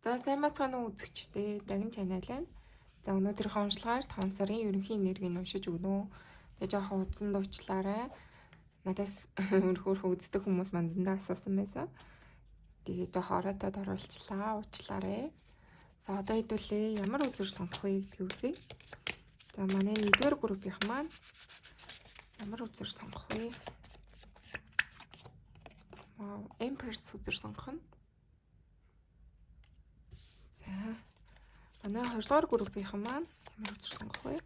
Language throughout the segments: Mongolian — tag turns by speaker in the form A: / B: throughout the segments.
A: За сайн бацгаана уу үзэгчдээ Дагин чанал байна. За өнөөдрийнхөө уншлагаар 5 сарын ерөнхий энергийг уншиж өгнө. Тэгээ жоохон удсан дуучлаарай. Надаас өөрөөр үздэг хүмүүс мандандаа асуусан байсан. Тэгээ жоохон ороотод оруулчлаа, уучлаарай. За одоо хэдүүлээ ямар үзэр сонгох вэ гэдгийг үзье. За манай 1-р группийнх маань ямар үзэр сонгох вэ? Empress үзэр сонгох нь. За манай 2-р группийнхан маань ямар үзэр сонгох вэ?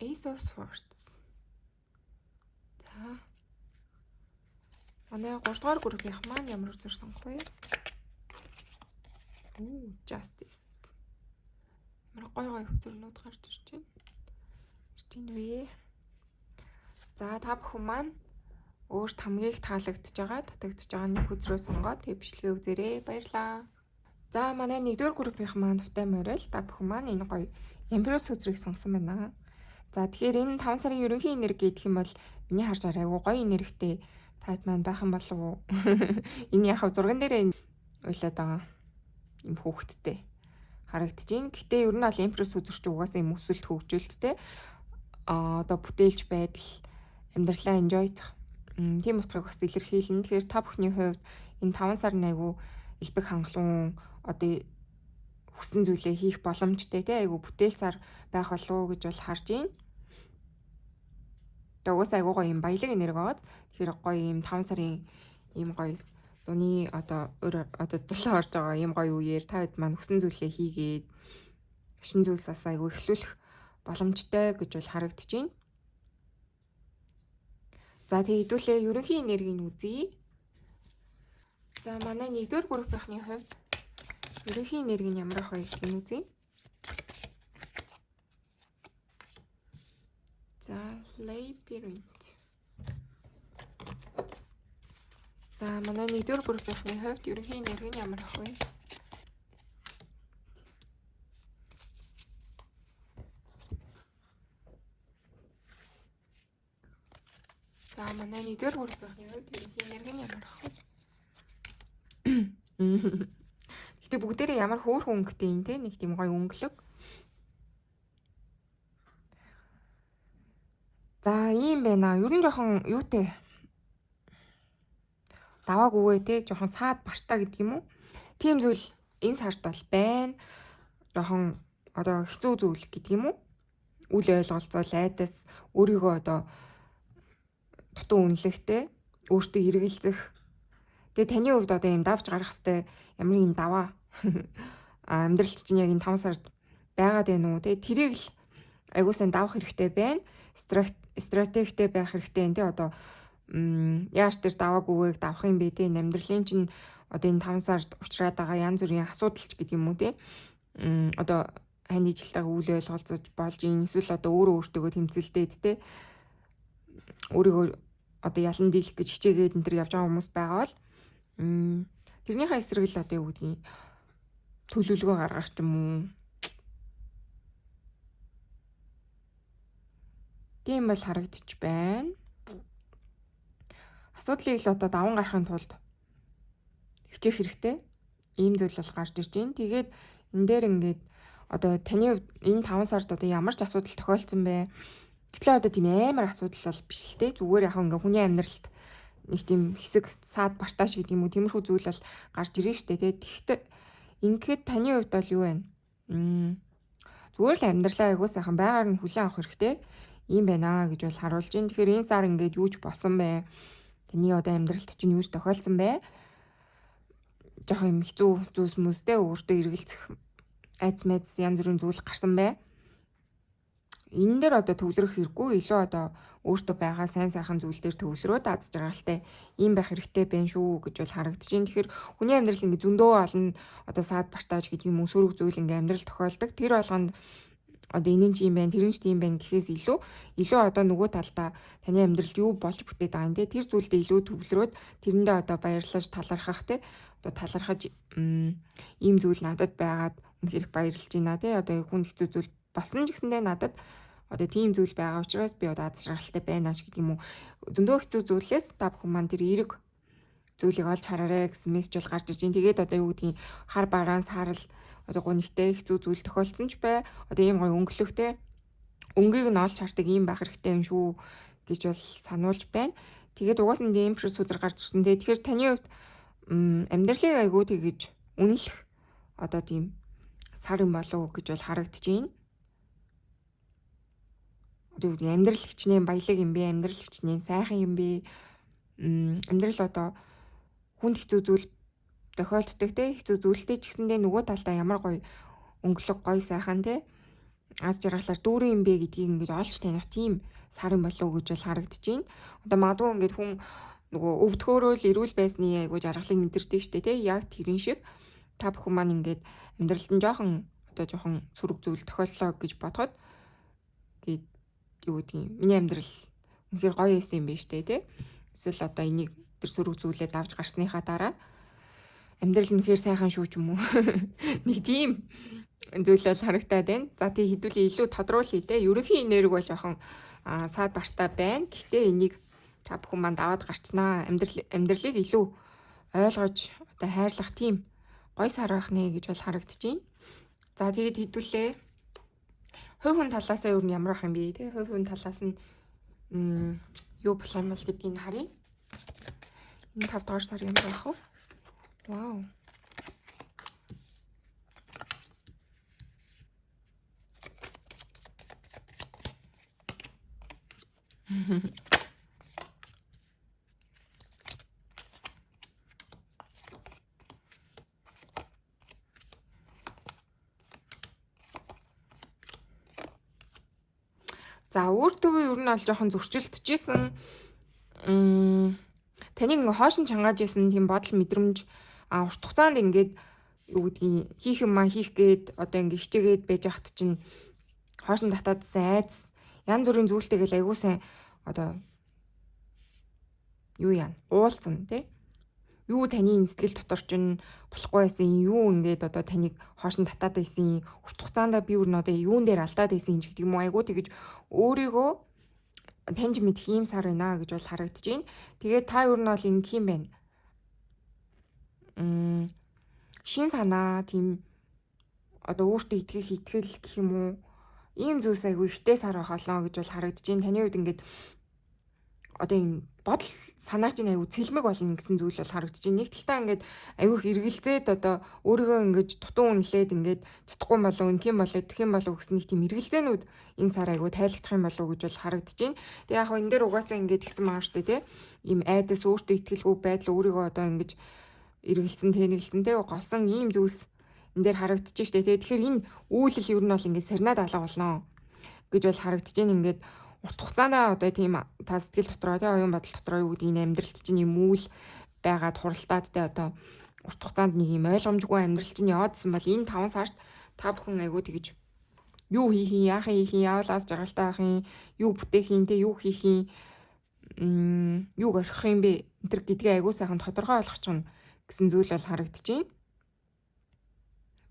A: Ace of Swords. За манай 3-р группийнхан маань ямар үзэр сонгох вэ? Justice. Ямар гой үзэрнүүд гарч ирж байна. Ирж байна вэ? За та бүхэн маань өөрт хамгийн их таалагдж байгаа, татагдж байгаа нэг үзрөө сонгоод тэг бичлэгээ үзээрэй. Баярлалаа. За манай 1-р группийнх маань Навтай морил та бүхэн маань энэ гоё Empress үзрийг сонгосон байна. За тэгэхээр энэ 5 сарын ерөнхий энерги гэх юм бол миний харж байгаа айгу гоё энергитэй таад маань байх юм болов уу? Энэ яхав зурган дээр уйлаад байгаа юм хүүхэдтэй харагдаж байна. Гэтэ ер нь бол Empress үзэрч угаасаа юм өсөлт хөгжүүлэлттэй одоо бүтээлч байдал амьдралаа enjoydох тийм утгыг бас илэрхийлнэ. Тэгэхээр та бүхний хувьд энэ 5 сарын айгу элбэг хангалуун одоо хүссэн зүйлээ хийх боломжтой тий айгу бүтээлцээр байх болов уу гэж бол харж байна. Тэгээ угаасаа айгу гоё юм баялаг энерги аваад тэгэхээр гоё юм 5 сарын ийм гоё зуны одоо дулаан орж байгаа ийм гоё үеэр та хэд маань хүссэн зүйлээ хийгээд шин зүйлс бас айгу эхлүүлэх боломжтой гэж бол харагдаж байна. За тэгээ хэдүүлээ ерөнхий энергийг үзье. За манай 1-р группийнхны хувьд ерөнхий энерги нь ямар ах вэ гэдгийг үзье. За Labyrinth. За манай 1-р группийнхны хувьд ерөнхий энерги нь ямар ах вэ? За манай 1-р группийнхны хувьд ерөнхий энерги нь ямар ах вэ? Гэтэ бүгдээрээ ямар хөөрхөн өнгөтэй юм те нэг тийм гоё өнгөлөг. За ийм байна. Ер нь жоохон юутэй давааг өгөө те жоохон саад бартаа гэдэг юм уу? Тийм зүйл энэ сард бол байна. Жоохон одоо хэцүү зүйл гэдэг юм уу? Үл ойлголцоо айдас өөрийгөө одоо дутуу үнэлэхтэй өөртөө эргэлзэх. Тэгээ таны хувьд одоо юм давж гарах хэвээр ямар юм даваа амьдралч чинь яг энэ 5 сард байгаад байна уу те тэрийг л айгуусан давах хэрэгтэй байна. Стратегтэй байх хэрэгтэй энэ те одоо яаж тэр давааг үгээг давах юм бэ те амьдралын чинь одоо энэ 5 сард ухраад байгаа янз бүрийн асуудалч гэдэг юм уу те одоо хань ижилтэйг үйл ойлголцож болж эсвэл одоо өөртөө тэмцэлдээд те өөрийгөө одоо ялан дийлэх гэж хичээгээд энэ төр явж байгаа хүмүүс байгаа бол тэрнийхээ эсрэг л одоо юу гэдгийг төлөвлөгөө гаргах ч юм уу. Тийм бол харагдчих байна. Асуудлыг л одоо даван гарахын тулд хичээх хэрэгтэй. Ийм зүйл бол гарч ирж байна. Тэгээд энэ дээр ингээд одоо таны энэ 5 сард одоо ямар ч асуудал тохиолдсон бэ? Гэтэл одоо тийм амар асуудал бол биш л те. Зүгээр яг ингээ хүний амьдралд нэг тийм хэсэг саад бартааш гэдэг юм уу тиймэрхүү зүйл бол гарч ирнэ штэ тий. Тэгэхдээ ингээд таны хувьд бол юу вэ? Зүгээр л амьдралаа айгуу сайхан байгаар нь хүлээн авах хэрэгтэй. Ийм байна гэж бол харуулж байна. Тэгэхээр энэ сар ингээд юуж болсон бэ? Таны одоо амьдралд чинь юуж тохиолдсон бэ? Жохон юм хэцүү зүйлс хүмүүстэй өөртөө эргэлзэх айц мэц янз бүрийн зүйл гарсан бэ? Энэ дээр одоо төвлөрөх хэрэггүй илүү одоо өөртөө байгаа сайн сайхан зүйл дээр төвлөрөөд аз жаргалтай ийм байх хэрэгтэй байна шүү гэж бол харагдаж байна. Тэгэхээр хүний амьдрал ингээ зөндөө олон одоо саад бартааж гэдэг юм уу сөрөг зүйл ингээ амьдрал тохиолдог. Тэр болгонд одоо энэ ч юм байна, тэр нь ч тийм байна гэхээс илүү одоо нөгөө талдаа таны амьдралд юу болж бүтээд байгаа юм те тэр зүйлдээ илүү төвлөрөөд тэрэндээ одоо баярлаж талархах те одоо талархаж ийм зүйл надад байгаад үнэхээр баярлж байна те одоо хүн хэцүү зүйл болсон ч гэсэндээ надад одоо тийм зүйл байгаа учраас би одоо аз жаргалтай байна ч гэдэг юм уу. Зөндөө хэцүү зүйлээс та бүхэн маань тэр эерэг зүйлийг олж хараарэ гэсэн мессеж бол гарч ирж байна. Тэгээд одоо юу гэдгийг хар бараан саарл одоо гунигтай хэцүү зүйл тохиолдсон ч бай. Одоо ийм гоё өнгөлөгтэй өнгийг нь олж хардаг ийм байх хэрэгтэй юм шүү гэж бол сануулж байна. Тэгээд угаас нь Empress өдөр гарч ирсэн. Тэгэхээр таны хувьд амьдралыг айгүй тэгэж үнэлэх одоо тийм сар юм болов гэж бол харагдаж байна. Одоо амьдрал хичнээн баялаг юм бэ? Амьдрал хичнээн сайхан юм бэ? Амьдрал одоо хүнд хэцүү зүйл тохиолддог те хэцүү зүйлтэй ч гэсэндээ нөгөө талдаа ямар гоё өнгөлөг гоё сайхан те аз жаргалаар дүүрэн юм бэ гэдгийг ингэж олж таних тийм сар юм болов гэж бол харагдаж байна. Одоо магадгүй ингэж хүн нөгөө өвдгөөрөө л эрүүл байсны айгуу жаргалыг мэдэрдэг штэ те яг тэрэн шиг та бүхэн маань ингэж амьдралд нь жоохон сөрөг зүйл тохиоллоо гэж бодоход гээд юу гэдгийг миний амьдрал үнэхээр гоё байсан юм байна штэ те. Эсвэл одоо энийг тэр сөрөг зүйлээ давж гарсныхаа дараа амьдрал нь үнэхээр сайхан шүү ч юм уу. Нэг тийм зүйл бол харагдаад байна. За тий хэдүүлээ илүү тодруулъя те. Ерөнхий энерги бол жоохон саад бартай байна. Гэхдээ энийг та бүхэн манд аваад гарчнаа. Амьдралыг илүү ойлгож одоо хайрлах тийм гой сар байх нэ гэж бол харагдаж байна. За тэгээд хэдүүлээ хувь хүн талаасаа юу нь ямар ах юм бэ те. Хувь хүн талаас нь юу болох юм бол гэдгийг харъя. Энэ 5 дугаар сар юм байх уу? Вау. За өөртөө ер нь бол жоохон зөрчилдөжсэн. Таныг ингээ хоошин чангааж ясан тийм бодол мэдрэмж урт хугацаанд ингээд юу гэдгийг хийх юм хийх гээд одоо ингээ хичээгээд байж хат чинь хоошин татаадсан айц янз бүрийн зүйлтэй гэл айгуу сайн одоо юу яа уулцсан тий юу таны сэтгэл дотор чинь болохгүй байсан юу ингээд одоо таныг хоошин татаад байсан урт хугацаанд би өөр нь одоо юун дээр алдаад байсан ч гэдэг юм уу айгуу тэгэж өөрийгөө таньж мэдэх юм сар байна гэж бол харагдаж байна. Тэгээд та юу нь бол ингэ юм байна. Шин санаа тийм одоо өөртөө итгэх итгэл гэх юм уу? Ийм зүйлс айгүй ихтэй сар болоо гэж бол харагдаж байна. Таны хувьд ингээд одоо энэ бодол санаа чинь айгүй цэлмэг болно гэсэн зүйл бол харагдаж байна. Нэг талтаа ингээд айгүй эргэлзээд одоо өөрийгөө ингээд дутуу үнэлээд ингээд чадахгүй болов инх юм болоо тэх юм болов гэсэн нэг тийм эргэлзээнүүд энэ сар айгүй тайлагдах юм болов гэж бол харагдаж байна. Тэгээ яг энэ дээр угаасаа ингээд ихсэн байгаа штэ тий. Ийм айдас өөртөө итгэлгүй байдал өөрийгөө одоо ингээд эргэлзэн тэнэглэсэн тий говсон ийм зүйлс энэ дээр харагдаж штэ тий. Тэгэхээр энэ үйлэл ер нь бол ингээд сарнаад алга болно гэж бол харагдаж байна. Ингээд урт хугацаанд одоо тийм та сэтгэл дотроо тий оюун бодол дотроо юу гэдэг энэ амьдралт чинь юм үйл байгаад хуралдаад тий одоо урт хугацаанд нэг юм ойлгомжгүй амьдрал чинь яваадсан бол энэ 5 сард та бүхэн айгуу тэгэж юу хийх юм яах юм явуулаас жаргалтай авах юм юу бүтээх юм тий юу хийх юм юу орхих юм бэ энэ төр гэдгээ айгуу сайхан тодорхой ойлгох чинь гэсэн зүйл бол харагдаж байна.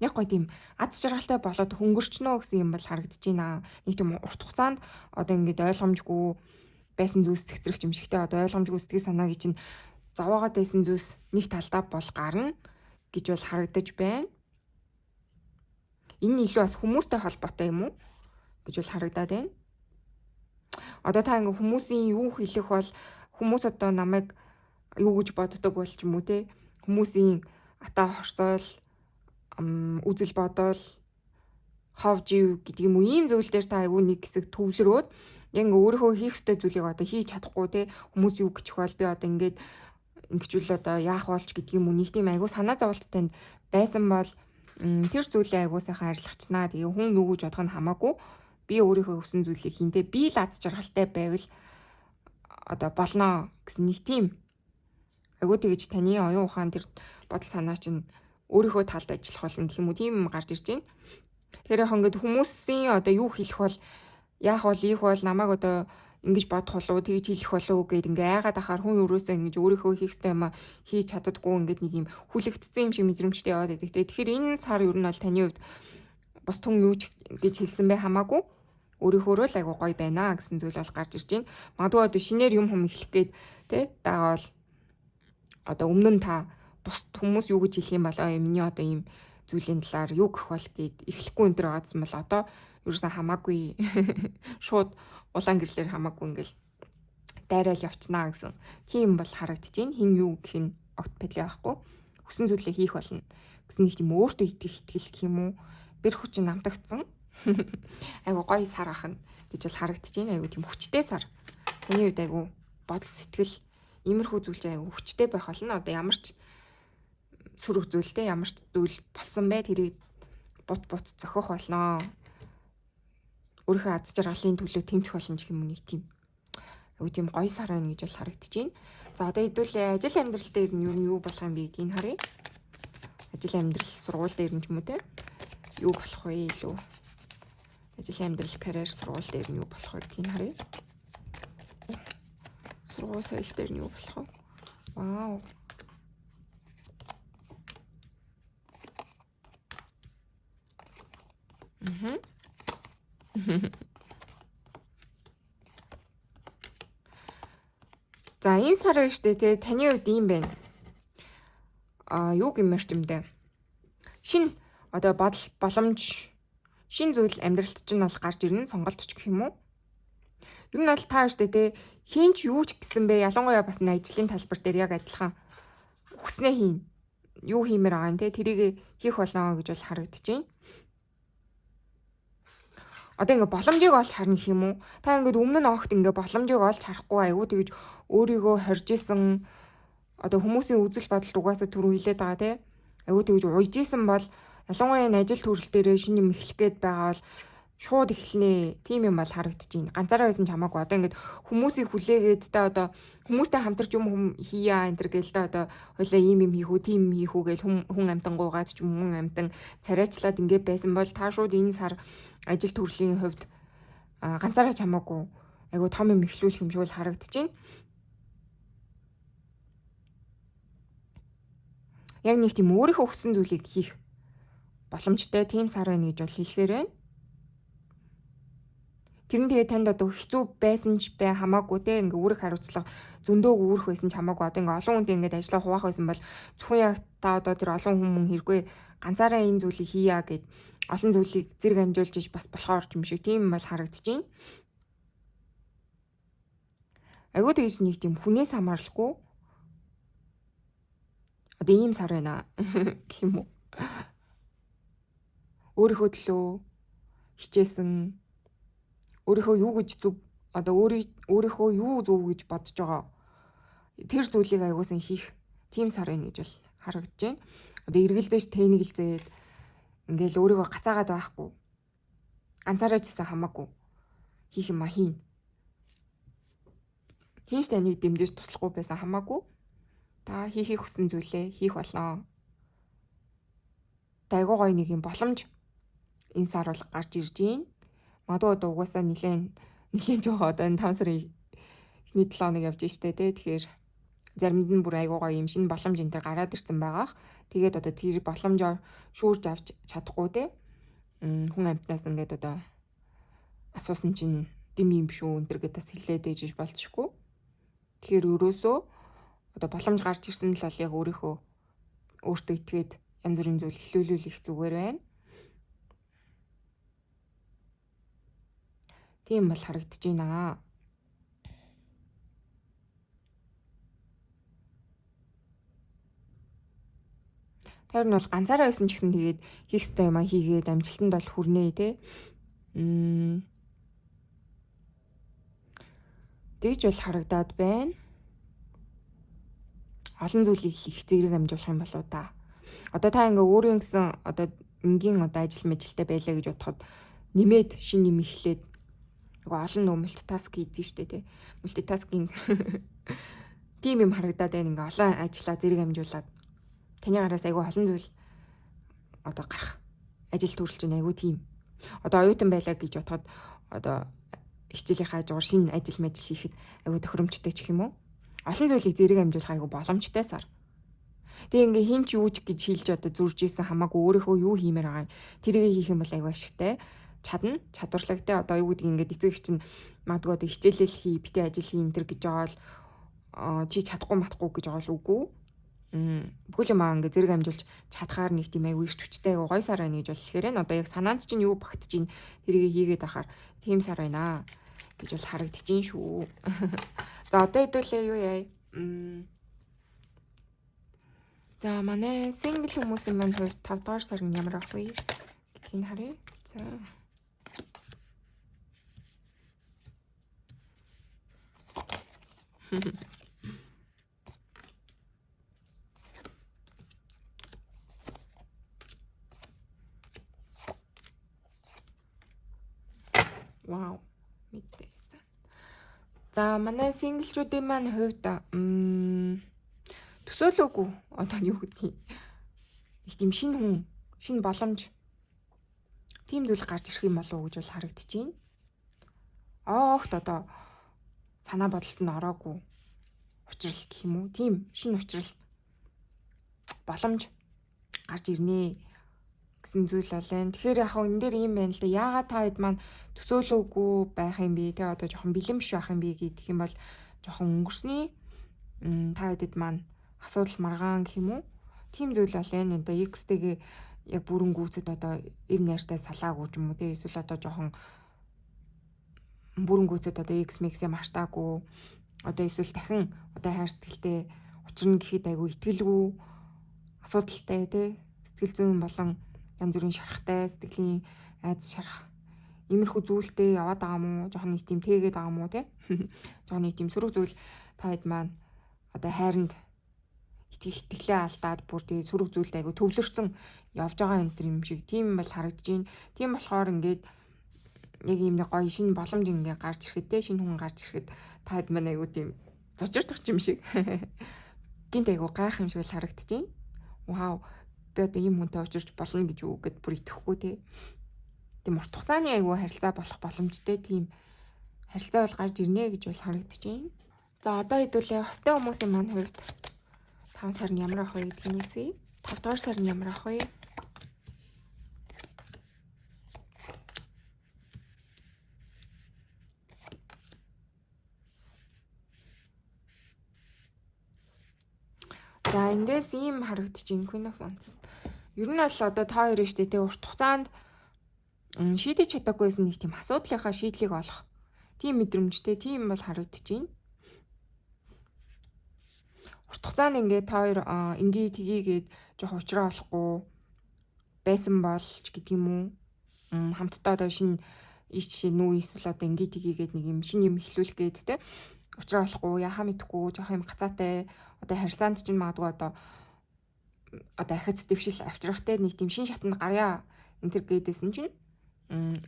A: Яг гоё тийм аз жаргалтай болоод хөнгөрчнөө гэсэн юм бол харагдаж байна. Нэг тийм урт хугацаанд одоо ингээд ойлгомжгүй байсан зүйлс цэцрэх юм шигтэй одоо ойлгомжгүй сэтгэл санаагийн чинь зовоогоод байсан зүйлс нэг талдаа бол гарна гэж бол харагдаж байна. Энэ илүү бас хүмүүстэй холбоотой юм уу гэж бол харагдаад байна. Одоо та ингээд хүмүүсийн юу хэлэх бол хүмүүс одоо намайг юу гэж боддог бол ч юм уу те хүмүүсийн ата хорсоол үзэл бодол ховж ив гэдэг юм уу ийм зүйл дээр та айгүй нэг хэсэг төвлөрөөд яг ингээ өөрийнхөө хийх ёстой зүйлийг одоо хийж чадахгүй те хүмүүс юу гэчих бол би одоо ингээд ингэчүүл одоо яах болж гэдэг юм уу нэг тийм айгүй санаа зовлт танд байсан бол тэр зүйлээ айгүй сайхан арилгачнаа тэгээ хүн юу гэж бодох нь хамаагүй би өөрийнхөө өгсөн зүйлийг хинтээ би л аз жаргалтай байвал одоо болно гэсэн нэг тийм айгүй тэгэж таны оюун ухаан тэр бодол санаа чинь өөрийнхөө талд ажиллах болно гэх юм уу тийм гарч ирж байна. Тэгэхээр яг ингээд хүмүүсийн одоо юу хэлэх бол яах бол ийх бол намайг одоо ингэж бодох болов тэгж хэлэх болов гэд ингээ айгаад ахаар хүн өөрөөсөө ингэж өөрийнхөө хийх ёстой юм хийж чаддаггүй ингээд нэг юм хүлэгдсэн юм шиг мэдрэмжтэй яваад байдаг. Тэгэхээр энэ сар ер нь бол таны хувьд бас түн юу гэж хэлсэн бэ хамаагүй өөрийнхөө л айгу гоё байна гэсэн зүйл бол гарч ирж байна. Магадгүй одоо шинээр юм хүм эхлэх гээд тий дагаавал одоо өмнө нь та бус хүмүүс юу гэж хэлэх юм болоо миний одоо ийм зүйлийн талаар юу гэх бол гээд эхлэхгүй энэ төр байгаадсан бол одоо ерөөсөн хамаагүй шууд улаан гэрлэр хамаагүй ингээл дайраал явцнаа гэсэн. Тийм бол харагдчихээн. Хин юу гэх нь огт пэдлээ байхгүй. Хүсэн зүйлээ хийх болно гэсэн нэг тийм өөртөө итгэл гэх юм уу? Бэр хүч намтагдсан. Айгу гоё сар ахна гэж бол харагдчихээн. Айгу тийм хүчтэй сар. Таны үед айгу бодол сэтгэл иймэрхүү зүйл чинь айгу хүчтэй байх болно. Одоо ямар ч сөрөг зүйлтэй ямар ч зүйл болсон бай тэрийг бут зохиох болно. Өөрийнхөө аз жаргалын төлөө тэмцэх болно гэх юм уу нэг тийм. Айгу тийм гоё сар байна гэж бол харагдчихээн. За одоо хэдүүлээ ажил амьдрал дээр нь юу болох юм бэ гэдгийг харъя. Ажил амьдрал сургууль дээр нь ч юм уу те. Юу болох вэ илүү? Ажил амьдрал карьер сургууль дээр нь юу болох вэ гэдгийг харъя. Сургууль соёл дээр нь юу болох вэ? Вау. За энэ сар биш үү те таны хувьд юм байна. Юу гэмээр ч юм бэ? Шин одоо бодол боломж шин зүйл амьдралд чинь бол гарч ирнэ сонголт ч гэх юм уу? Ер нь бол та штэ те хинч юу ч гэсэн бэ ялангуяа бас нэг ажлын талбар дээр яг адилхан хүснээ хийн. Юу хиймээр байгаа юм те тэрийг хийх болно гэж бол харагдчихээн. Одоо ингээ боломжийг олж харна гэх юм уу? Та ингээд өмнө нь огт ингээ боломжийг олж харахгүй айгуу тэгж өөрийгөө хорж исэн одоо хүмүүсийн үзэл бодолд угаасаа түрүү хилээд байгаа те. Айгуу тэгж уйж исэн бол ялангуяа энэ ажил төрөл дээр шинэ юм эхлэх гээд байгаа бол шууд эхлэнэ. Тим юм бол харагдчихээн. Ганцаараа байсан ч хамаагүй одоо ингээд хүмүүсийг хүлээгээд та одоо хүмүүстэй хамтарч юм хийя энэ төр гээл та одоо хойлоо ийм юм хийх үү, тийм юм хийх үү гээл хүн амтангуугаад ч юм хүн амтан царайчлаад ингээд байсан бол та шууд энэ сар ажил төрлийн хувьд ганцаараа ч хамаагүй айгу том юм эхлүүлэх юм шиг л харагдчихээн. Яг нэг тийм өөрийнхөө хүссэн зүйлийг хийх боломжтой тийм сар байна гэж бол хэлэхээр байна. Тэр нь тэгээ танд одоо хэцүү байсан ч бай хамаагүй те ингээ үүрэг хариуцлага зөндөг үүрэх байсан ч хамаагүй одоо ингээ олон хүнтэй ингээ ажиллах хуваах байсан бол зөвхөн яг та одоо тэр олон хүн хэрэггүй ганцаараа энэ зүйлийг хийя гэд олон зүйлийг зэрэг амжуулж иж бас болохоор юм шиг тийм бол харагдчихээн. Айгуу тэгж нэг тийм хүнээс хамааралгүй одоо ийм сар байна гэх юм уу? Өөрийнхөө төлөө хичээсэн өөрийнхөө юу гэж зүг одоо өөрийнхөө юу зөв гэж бодож байгаа тэр зүйлийг аягуулсан хийх тийм сар байна гэж бол харагдаж байна. Одоо эргэлзээш тэнэгэлзээд ингээл өөрийгөө гацаагаад байхгүй ганцаараа ч гэсэн хамаагүй хийх юм хийн. Хинч таныг дэмжиж туслахгүй байсан хамаагүй та хийхийг хүссэн зүйлээ хийх болно. Айгуу гоё нэг юм боломж энэ сар бол гарч ирж байна. Магадгүй одоо угаасаа нилээн жоо одоо энэ 5 сарын эхний 7 хоног явж штэ тий. Тэгэхээр заримд нь бүр айгуу гоё юм шинэ боломж энэ төр гараад ирсэн байгаах. Тэгээд одоо тэр боломжоор шүүрж авч чадахгүй тий. Хүн амтнаас ингээд одоо асуусан чинь дэм юм шүү энэ төр гэдээс хэлээд ээж болчихгүй. Тэгэхээр өрөөсөө одоо боломж гарч ирсэн л бол яг өөртөө итгээд янз бүрийн зүйл эхлүүлүүлэх зүгээр байна. Тийм бол харагдаж байна. Тэр нь бол ганцаараа байсан ч гэсэн тэгээд хийх ёстой юм хийгээд амжилтанд бол хүрнэ те. Тэгж бол харагдаад байна. Олон зүйлийг их зэрэг амжуулах юм болоо да. Одоо та ингээ өөрийн гэсэн одоо энгийн одоо ажил мэжилтэй байлаа гэж бодоход нэмээд шинэ юм эхлээд олон нөгөө мультитаск хийдэг штэ тий. Мультитаскинг тийм юм харагдаад байна ингээ олон ажиллаа зэрэг амжуулаад таны гараас айгүй олон зүйл одоо гарах ажил төрүүлж байна айгүй тийм. Одоо оюутан байлаа гэж бодоход одоо хичээлийнхаа жуур шинэ ажил мэжил хийхэд айгүй тохиромжтой ч юм уу. Олон зүйлийг зэрэг амжуулах айгүй боломжтой сар. Тэгээ ингээ хин ч юу ч гэж хэлж одоо зүрж исэн хамаагүй өөрийнхөө юу хиймээр байгаа тэрийг хийх юм бол айгүй ашигтай. Чадна чадварлагтай одоо юу гэдэг ингээд эцэг чинь магадгүй одоо хичээлэл хий битээ ажил хий энэ төр гэж байгаа бол чи чадахгүй матахгүй гэж байгаа л үгүй. Бүхэл юм ингээ зэрэг амжуулж чадхаар нэг тийм аягүй их хүчтэй гоё сар байна гэж бол хэлэхээр нь одоо яг санаанд чинь юу багтж ийн тэрийг хийгээд ахаар тийм сар байна гэж бол харагдчихээн шүү. За одоо хэдүүлээ юу яа. За манай сингл хүмүүсийн маань хувьд 5 дугаар сар нь ямар ах вэ гэдгийг харъя. За. Вау. Мэдээсэн. За манай синглчүүдийн маань хувьд төсөөлөөгүй одоо юу гэдгийг их тийм шинэ хүн, шинэ боломж тийм зүйл гарч ирэх юм болов уу гэж бол харагдчихээн. Огт одоо санаа бодолд нь ороогүй учрал гэх юм уу? Тийм шинэ учрал боломж гарч ирнэ гэсэн зүйл бол энэ. Тэгэхээр яг энэ дээр юм байна л да. Яагаад та хэд маань төсөөлөөгүй байх юм бэ? Тэ одоо жоохон бэлэмш байх юм бэ гэх юм бол жоохон өнгөрсний та хэдэд маань асуудал маргаан гэх юм уу? Тийм зүйл бол энэ. Одоо X-тэйгээ яг бүрэнгүүцэд одоо эв найртай салаагүй ч юм уу? Тэ эсвэл одоо жоохон бүрэнгүүцэд одоо X-мixээ мартаагүй. Одоо эсвэл дахин одоо хайр сэтгэлтэй учрна гэхэд айгүй итгэлгүй асуудалтай тий сэтгэл зүйн болон янз бүрийн шарахтай сэтгэлийн айдас шарах иймэрхүү зүйлтэй яваад байгаа мó жоохон нэг тийм тээгээд байгаа мó тий жоохон нэг тийм сөрөг зүйл та хэд маань одоо хайранд итгэлээ алдаад бүр тий сөрөг зүйлд айгүй төвлөрсөн явж байгаа юм шиг тийм бол харагдаж байна. Тийм болохоор ингээд яг юм нэг гоё шинэ боломж ингээ гарч ирэхэд те шинэ хүн гарч ирэхэд та хэд маань айгүй тийм зочирдох юм шиг гинт айгүй гайх юм шиг л харагдаж байна. Вау би одоо ийм хүнтэй уулзч болно гэж үү гэд бүр итгэхгүй те. Тийм урт хугацааны айгүй харилцаа болох боломжтой тийм харилцаа бол гарч ирнэ гэж бол харагдаж байна. За одоо хэдүүлээ хостой хүмүүсийн маань хувьд 5 сар нь ямар ах вэ гэдгийг үзье. 5 дугаар сар нь ямар ах вэ? За эндээс ийм харагдаж байна Queen of Wands. Ер нь бол одоо та хоёр штэ тэ урт хугацаанд шийдэж чадаагүйсэн нэг тийм асуудлынхаа шийдлийг олох тийм мэдрэмжтэй тийм бол харагдаж байна. Урт хугацаанд ингээд та хоёр ингээ тгийгээд жоох уучраа олохгүй байсан болж гэдэг юм уу? Хамтдаа одоо шинэ иш жишээ нүү эсвэл одоо ингээ тгийгээд нэг юм шинэ юм эхлүүлэх гээд те уучраа олохгүй яхаа мэдхгүй жоох юм гацаатай одоо харилцаанд чинь магадгүй одоо ахиц дэвшил авчрахтай нэг тийм шин шатанд гарья энэ төр гээдсэн чинь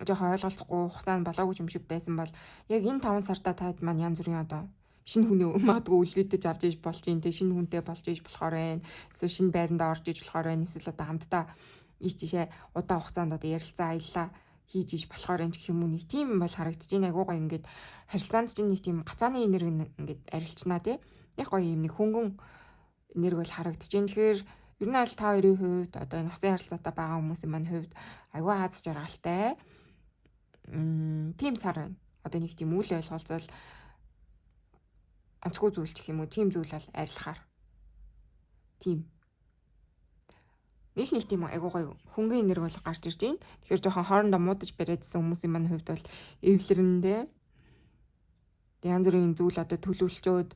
A: жоохон ойлголцохгүй хугацаанд болоогүй юм шиг байсан бол яг энэ 5 сартаа таад маань янз бүрийн одоо шинэ хүнээ магадгүй үлгэдэж авч иж болж юм те шинэ хүнтэй болж иж болохоор байна. Эсвэл шинэ байранда орж иж болохоор байна. Эсвэл одоо хамтдаа иш жишээ удаан хугацаанд одоо ярилцаа аяллаа хийж иж болохоор энэ гэх юм уу нэг тийм бол харагдаж байна. Агуу гоё ингээд харилцаанд чинь нэг тийм гацааны энерги ингээд арилчнаа те. Яг гоё юм нэг хөнгөн энерги бол харагдаж байна. Тэгэхээр ер нь аль та хоёрын хувьд одоо энэ хосын харилцаатай байгаа хүмүүсийн маань хувьд аюу аз жаргалтай тийм сар байна. Одоо нэг тийм үйл ойлголцол онцгүй зүйл гэх юм уу тийм зүйл бол арилахаар тийм нэг тийм аюу гоё хөнгөн энерги бол гарч ирж байна. Тэгэхээр жоохон хоорондоо муудаж бариадсан хүмүүсийн маань хувьд бол эвлэрэндээ янз бүрийн зүйл одоо төлөвлөчөөд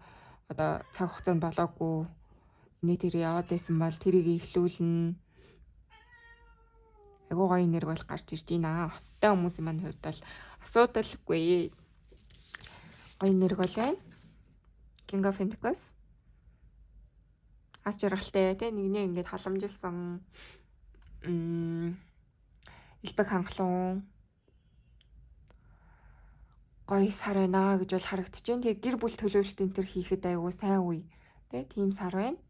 A: одоо цаг хугацаанд болоогүй энэ тэр яваад байсан бол тэрийг ихлүүлнэ. Агуу гоё энерги бол гарч ирж байна. Хостой хүмүүсийн маань хувьд бол асуудалгүй. Гоё энерги бол байна. King of Pentacles. Аз жаргалтай те нэгнээ ингээд халамжилсан элбэг хангалуун гоё сар байна гэж бол харагдаж байна. Тэгээ гэр бүл төлөвлөлт энэ төр хийхэд айгүй сайн үе. Тэ тийм сар байна.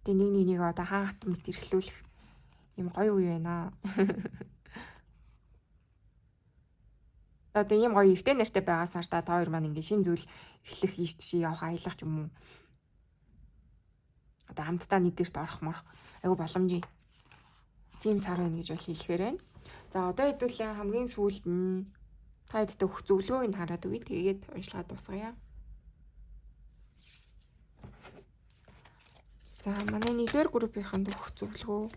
A: Тэгээ нэг одоо хаан хат мэт эрхлүүлэх юм гоё үе байна. Одоо ийм гоё эвтэй нартай байгаа сартаа та хоёр маань ингээ шин зүйл эхлэх ийш тийш явах аялах юм уу? Одоо хамтдаа нэг гэрт орох морох айгүй боломжийн тийм сар байна гэж бол хэлэхээр байна. За одоо хэдүүлээ хамгийн сүүлд нь та хэдтэй өгөх зөвлөгөөг нь хараад үгүй тэгээд уншлагаа дуусгая. За манай 1-р группийнхэнд өгөх зөвлөгөө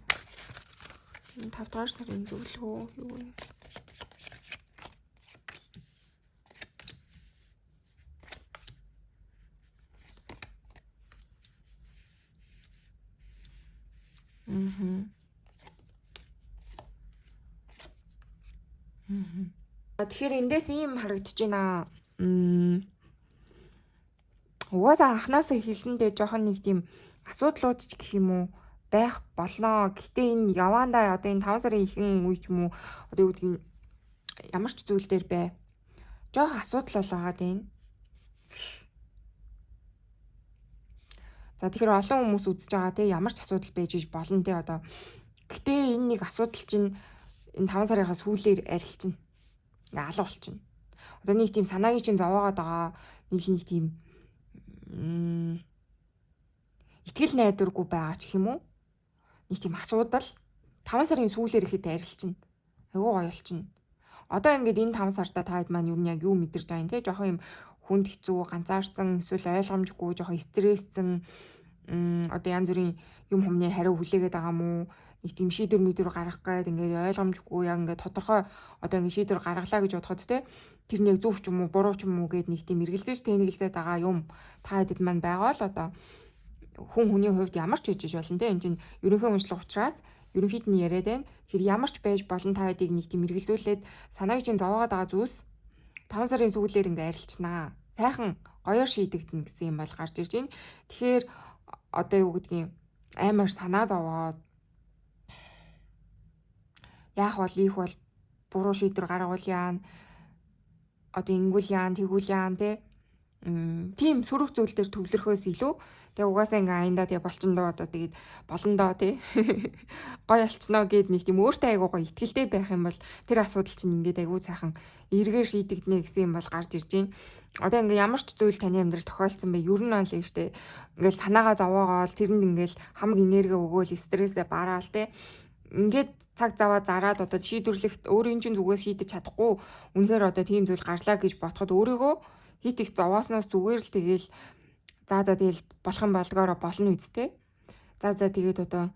A: 5 дугаар сарын зөвлөгөө юу вэ? Тэгэхээр эндээс ийм харагдаж байна. Угаасаа анханасаа хэлсэндээ жоохон нэг тийм асуудлууд ч гэх юм уу байх болно. Гэхдээ энэ явандаа одоо энэ 5 сарын ихэнх үе ч юм уу одоо юу гэдгийг ямар ч зүйл дээр бай. Жоох асуудал болоод байна. За тэгэхээр олон хүмүүс үзэж байгаа те ямар ч асуудал байж болно те одоо. Гэхдээ энэ нэг асуудал чинь энэ 5 сарынхаа сүүлээр арилчихна. Ингээ алга болчихно. Одоо нэг тийм санаагийн чинь зовоогоод байгаа нэг тийм итгэл найдваргүй байгаа ч юм уу? Нэг тийм асуудал 5 сарын сүүлээр ихэд арилчихна. Айгуу гоё болчихно. Одоо ингээд энэ 5 сарда та хэд маань юу яг юу мэдэрч байгаа юм те жоохон юм хүнд хэцүү, ганцаарсан, эсвэл ойлгомжгүй, жоохон стресссэн одоо янз бүрийн юм хүмүүний хариу хүлээгээд байгаа мó нэг тийм шийдвэр мэдвэр гаргах гээд ингээд ойлгомжгүй яг ингээд тодорхой одоо ингээд шийдвэр гаргалаа гэж бодоход те тэр нэг зөв ч юм уу буруу ч юм уу гээд нэг тийм эргэлзэж тэнэгэлзээд байгаа юм та хэдэд маань байгаа л одоо хүн хүний хувьд ямар ч хийж болно те энэ чинь ерөнхий уншлага учраас ерөнхийд нь яриад байна. Тэгэхээр ямар ч байж болон та хэдийг нэг тийм эргэлзүүлээд санааг чинь зовоогоод байгаа зүйлс 5 сарын сүүлээр ингээд арилчнаа. Сайхан гоёор шийдэгдэнэ гэсэн юм бол гарч ирж байна. Тэгэхээр одоо юу гэдгийг амар санаа зовоод яах бол ийх бол буруу шийдвэр гаргавал яана одоо ингүүл яана тэгүүл яана те тийм сөрөг зүйл дээр төвлөрөхөөс илүү тэгээ угаасаа ингээ аяндаа тэгээ болчондоо одоо тэгээд болондоо те гоё болчихноо гэд нэг тийм өөртөө айгуу гоё итгэлтэй байх юм бол тэр асуудал чинь ингээд айгуу сайхан эргээр шийдэгдэнэ гэсэн юм бол гарч ирж байна. Одоо ингээ ямар ч зүйл таны амьдрал тохиолдсон бай ер нь л юм штэ ингээл санаагаа зовоогоол тэрэнд ингээл хамаг энерги өгөөл стрессээ бараал те ингээд цаг заваа зараад одоо шийдвэрлэхт өөрийн чинь зүгээс шийдэж чадахгүй үнэхээр одоо тийм зүйл гарлаа гэж ботход өөрийгөө хит их зовоосноос зүгээр л тэгэл за тэгэл болох юм болгоороо болно үсттэй. За тэгээд одоо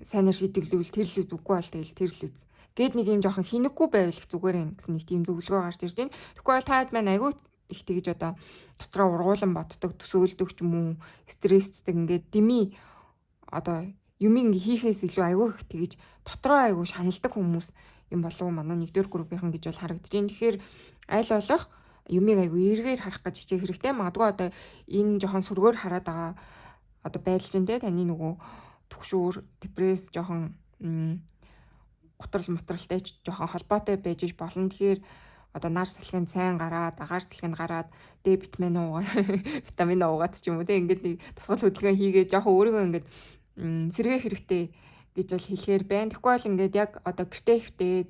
A: сайнаар шийдэглүүл тэр л үгүй бол тэгэл тэр л үз. Гэт нэг юм жоохон хинэггүй байвал их зүгээр юм гэсэн нэг тийм зөвлөгөө гарч ирж байна. Тэгэхгүй бол таад маань айгүй их тэгж одоо дотроо ургуулan боддог, төсөөлдөг ч юм уу, стресстэй ингээд дими одоо юм хийхээс илүү айгүй их тэгж дотроо айгүй шаналдаг хүмүүс юм болов уу манай 1-р группийнхан гэж бол харагдаж байна. Тэгэхээр аль болох юмыг айгүй эргээр харах гэж хичээх хэрэгтэй. Магадгүй одоо энэ жоохон сүргээр хараад байгаа одоо байдал чинь те таны нөгөө түгшүүр, депресс жоохон готрол мотролтой жоохон холбоотой байж болно. Тэгэхээр одоо нар салхинд сайн гараад, агаар салхинд гараад Д витамин уугаад витамин уугаад ч юм уу те ингээд нэг дасгал хөдөлгөөн хийгээд жоохон өөрийгөө ингээд сэргээх хэрэгтэй гэж бол хэлэхээр байна. Тэгэхгүй бол ингээд яг одоо гэртээ хөвтээд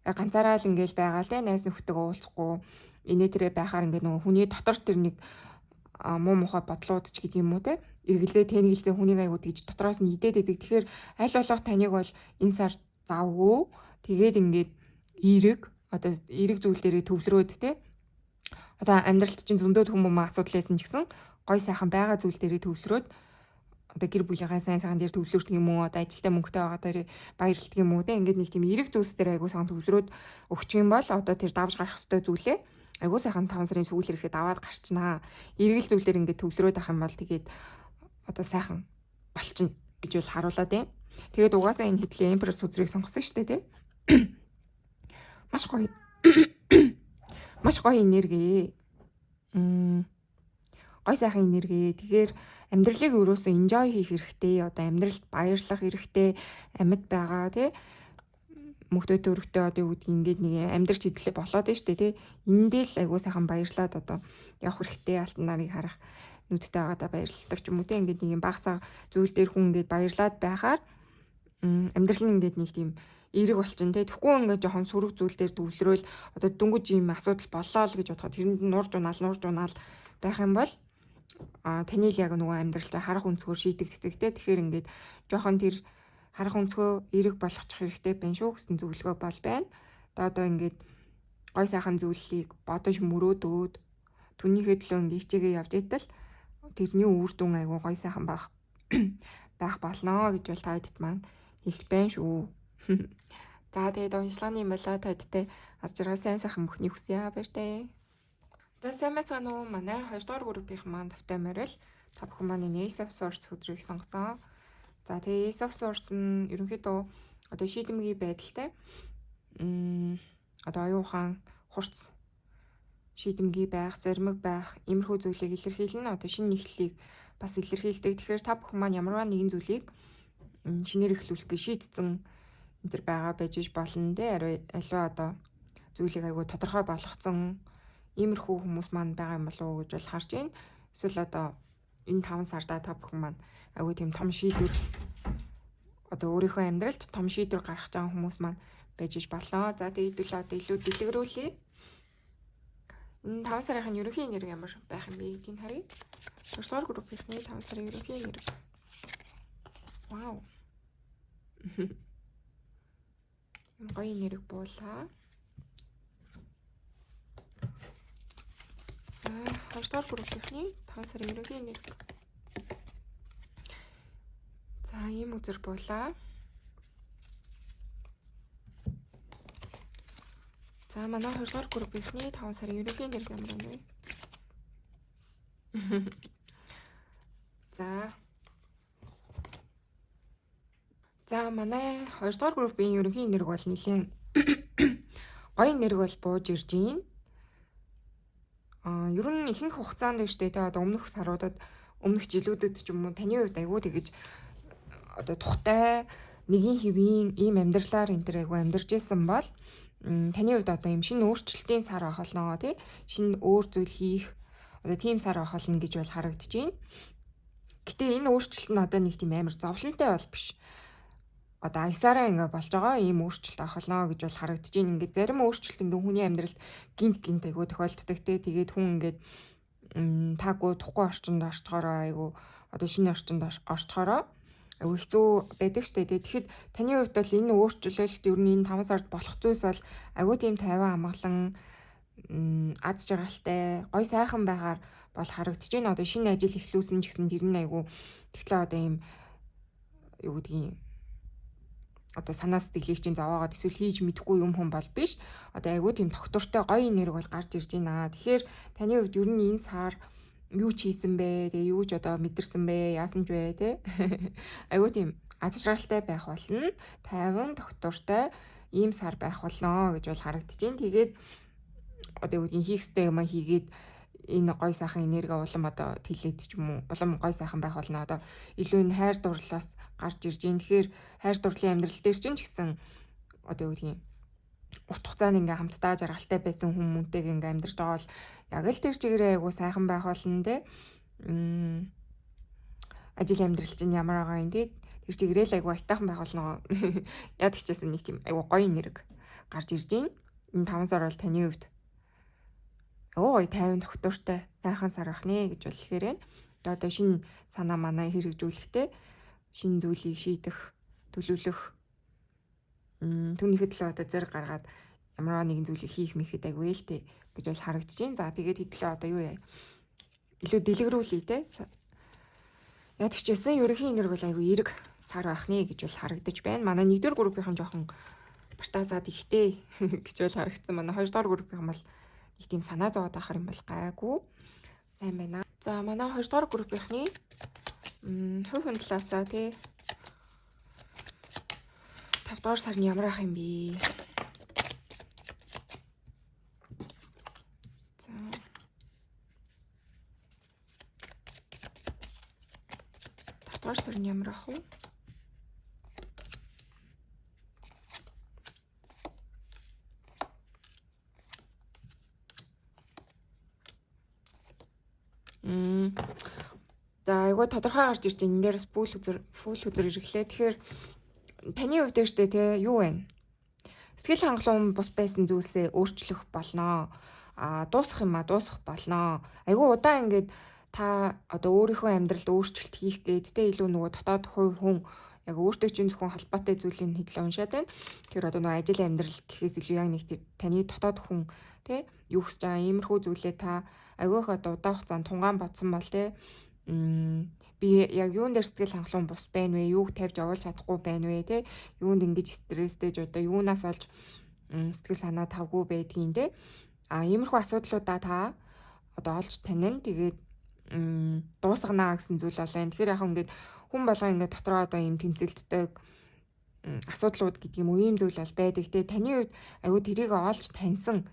A: ганцаараа л ингээд байгаа л те найз нөхдөдөө уулзахгүй инээтрээ байхаар ингээд нөгөө хүний дотор тэр нэг муу мухай бодлууд ч гэдэг юм уу те эргэлзээ тэнэгэлзээ хүнийг аягүй тэгж дотроос нь идээд идэг. Тэгэхээр аль болох таныг бол энэ сар завгүй тэгээд ингээд эерэг зүйл дээрээ төвлөрөөд те одоо амьдралд чинь зөндөөд хүмүүс асуудал байсан ч гэсэн гой сайхан байгаа зүйл дээрээ төвлөрөөд одоо гэр бүлийнхаа сайн сайхан дээр төвлөрдөг юм уу одоо ажилтаа мөнгөтэй байгаа дээр баярлдаг юм уу те ингээд нэг тийм эерэг зүйлс дээр аягүй сайхан төвлөрөөд өгчих юм бол одоо тэр давж гарах ёстой зүйлээ аягүй сайхан 5 сарын сүүлэр ихэд аваад гарчнаа. Эргэл зүйлээр ингээд төвлөрөөд ах юм бол тэгээд одоо сайхан болчихно гэж бол харуулад байна. Тэгээд угаасаа энэ хэдлийн эмпресс үзрийг сонгосон шүү дээ тий. Маш гоё. Маш гоё энерги. Гоё сайхан энерги. Тэгэхээр амьдралыг өрөөсөө enjoy хийх хэрэгтэй. Одоо амьдралд баярлах хэрэгтэй. Амьд байгаа тий. Мөхтөө төрөгтэй одоо юу гэдгийг ингээд нэг амьдрч хэдлээ болоод байна шүү дээ тий. Эндээ л айгуу сайхан баярлаад одоо явах хэрэгтэй. Алтан нарыг харах нүдтэй байгаадаа баярлалдаг ч юм уу тий. Ингээд нэг юм багсаа зүйл дээр хүн ингээд баярлаад байхаар амьдрал нь ингээд нэг тийм эерэг болчихно тий. Тэгэхгүй ингээд жоохон сүрэг зүйл дээр төвлөрөөл одоо дөнгөж юм асуудал боллоо л гэж бодоход тэрэнд нь нурж унаал байх юм бол таны л яг нөгөө амьдралд харах өнцгөр шийдэгддэг тий. Тэгэхээр ингээд жоохон тэр харах өнцгөө эерэг болгочих хэрэгтэй байна шүү гэсэн зөвлөгөө бол байна. Одоо ингээд гой сайхан зүйлсийг бодож мөрөөдөөд түүнийхээ төлөө ингээд хичээгээ явж идэл тэрний үр дүн айгуу гой сайхан байх байх болно гэж бол та бүдэд маань хэлж байна шүү. За тэгээд уншлагын юм болоо та бүдтэй аз жаргал сайн сайхан бүхний хүсье баяртай. За сайн байцгаана уу, манай 2 дугаар группийн маань тавтай морил та бүхэн маань Ace of Swords өдрийг сонгосон. За тэгээд Ace of Swords нь ерөнхийдөө одоо шийдэмгий байдалтай. Одоо оюун ухаан, хурц шийдэмгий байх, зоримог байх, иймэрхүү зүйлийг илэрхийлнэ. Одоо шинэ нэхлэлийг бас илэрхийлдэг. Тэгэхээр та бүхэн маань ямарваа нэгэн зүйлийг шинээр эхлүүлэх гэж шийдсэн энэ төр байгаа байж болно дээ. Аливаа одоо зүйлийг айгүй тодорхой болгоцсон иймэрхүү хүмүүс маань байгаа юм болов уу гэж бол харж байна. Эсвэл одоо энэ 5 сарда та бүхэн маань айгүй тийм том шийдвэр одоо өөрийнхөө амьдралд том шийдвэр гаргаж байгаа хүмүүс маань байж болно. За тэгээд хэдүүл одоо илүү дэлгэрүүлье. Энэ 5 сарын ерөнхий энерги ямар байх юм бэ гэдгийг харъя. 2 дугаар группийнхний 5 сарын ерөнхий энерги. Вау. Гоё энерги буулаа. За 2 дугаар группийнхний 5 сарын ерөнхий энерги. За ийм үзэр буулаа. За манай 2 дугаар группийнхний 5 сарын ерөнхий энерги ямар байна вэ? За манай 2 дугаар группийн ерөнхий энерги бол нэлээд гоё энерги бол бууж ирж байна. Ер нь ихэнх хугацаанд штэ тэ одоо өмнөх саруудад өмнөх жилүүдэд ч юм уу таны хувьд айгүй тэгэж одоо тухтай нэгin хэвийн ийм амьдралаар энэ төр айгүй амьдарч исэн бол таны хувьд одоо ийм шинэ өөрчлөлтийн сар ахолноо тий шинэ өөр зүйл хийх одоо тийм сар ахолно гэж бол харагдаж байна. Гэтэ энэ өөрчлөлт нь одоо нэг тийм амар зовлонтой бол биш. Одоо аясаараа ингээ болж байгаа ийм өөрчлөлт ахолноо гэж бол харагдаж байна. Ингээ зарим өөрчлөлт ингээ хүний амьдралд гинт айгүй тохиолддог те. Тэгээд хүн ингээд таагүй тухгүй орчинд орчхороо айгүй одоо шинэ орчинд орчхороо айгүй хэцүү байдаг штэ. Тэгэхэд таны хувьд бол энэ өөрчлөлт ер нь энэ 5 сард болох зүйлс бол айгүй тийм тайван амгалан аз жаргалтай гой сайхан байгаар бол харагдаж байна. Одоо шинэ ажил эхлүүлсэн ч гэсэн тэр нь айгүй тэгэхээр одоо ийм юу гэдгийг одоо санаа сэтгэлийг чинь зовоогоод эсвэл хийж мэдэхгүй юм хүн бол биш. Одоо айгүй тийм тогтвортой гоё энерги бол гарч ирж байна. Тэгэхээр таны хувьд ер нь энэ сар юу ч хийсэн бэ? Тэгээ юу ч одоо мэдэрсэн бэ? Яасан ч вэ те? Айгүй тийм аз жаргалтай байх болно. Тайван тогтвортой ийм сар байх болно гэж бол харагдаж байна. Тэгээд одоо юу гэдгийг хийх ёстой юм хийгээд энэ гой сайхан энерги улам одоо тэлээд ч юм уу улам гой сайхан байх болно. Одоо илүү энэ хайр дурлалаас гарч ирж байна. Тэгэхээр хайр дурлалын амьдрал дээр чинь ч гэсэн одоо юу гэдгийг урт хугацаанд ингээм хамтдаа жаргалтай байсан хүмүүнтэйг ингээм амьдарч байгаа бол яг л тэр чигээрээ айгу сайхан байх болно те. Ажил амьдрал чинь ямар байгаа юм те. Тэр чигээрээ л айгу айтайхан байх болно. Яд гэжсэн нэг тийм айгу гоё энерги гарч ирж байна. Энэ 5 сар бол таны хувьд ой тайван тогтвортой сайхан сар ахнэ гэж бол хэлэхээр байна. Одоо шинэ санаа манаа хэрэгжүүлэхтэй шинэ зүйлийг шийдэх, төлөвлөх түүнийхэд л одоо зэрэг гаргаад ямар нэгэн зүйлийг хийх мэхэд айгүй ээлтэй гэж бол харагдаж байна. За тэгээд хэдлээ одоо юу яа илүү дэлгэрүүлээ те. Яг гэжсэн ерөнхий энерги бол айгүй эрг сар ахнэ гэж бол харагдаж байна. Манай 1-р группийнхан жоохон бартаасаад ихтэй гэж бол харагдсан. Манай 2-р группийнхан бол их тийм санаа зовоод ахаар юм бол гайгүй сайн байна. За манай 2-р группийнхний хувь хүн талаасаа тий 5-р сарны ямар ах юм бэ? За 5-р сарны ямар ах вэ? За айгуу тодорхой гарч ирж байна. Энд дээрс фул үзэр ирэхлээ. Тэгэхээр таны хувьд дэжтэй те юу вэ? Сэтгэл хангалуун бус байсан зүйлсээ өөрчлөх болноо. Дуусах юм дуусах болноо. Айгуу удаан ингээд та одоо өөрийнхөө амьдралд өөрчлөлт хийх гээд те илүү нөгөө дотоод хүн яг өөртөө чинь зөвхөн холбоотой зүйлийг хэдлээ уншаад байна. Тэгэхээр одоо нөгөө ажил амьдрал гэхээс илүү яг нэг таны дотоод хүн те юу хийж байгаа иймэрхүү зүйлээ та айгүйх одоо удаан хугацаанд тунгаан бодсон бол те би яг юун дээр сэтгэл хангалуун бус байна вэ? Юуг тавьж явуулж чадахгүй байна вэ? Тэ юунд ингэж стресстэйж одоо юунаас олж сэтгэл санаа тавгүй байдгийн тэ. Иймэрхүү асуудлуудаа та одоо олж танин тэгээд дуусгана гэсэн зүйл бол байна. Тэгэхээр яг ингээд хүн болго ингээд дотроо одоо ийм тэмцэлддэг асуудлууд гэдэг юм уу ийм зүйл бол байдаг те. Таны хувьд айгүй тэрийг олж таньсан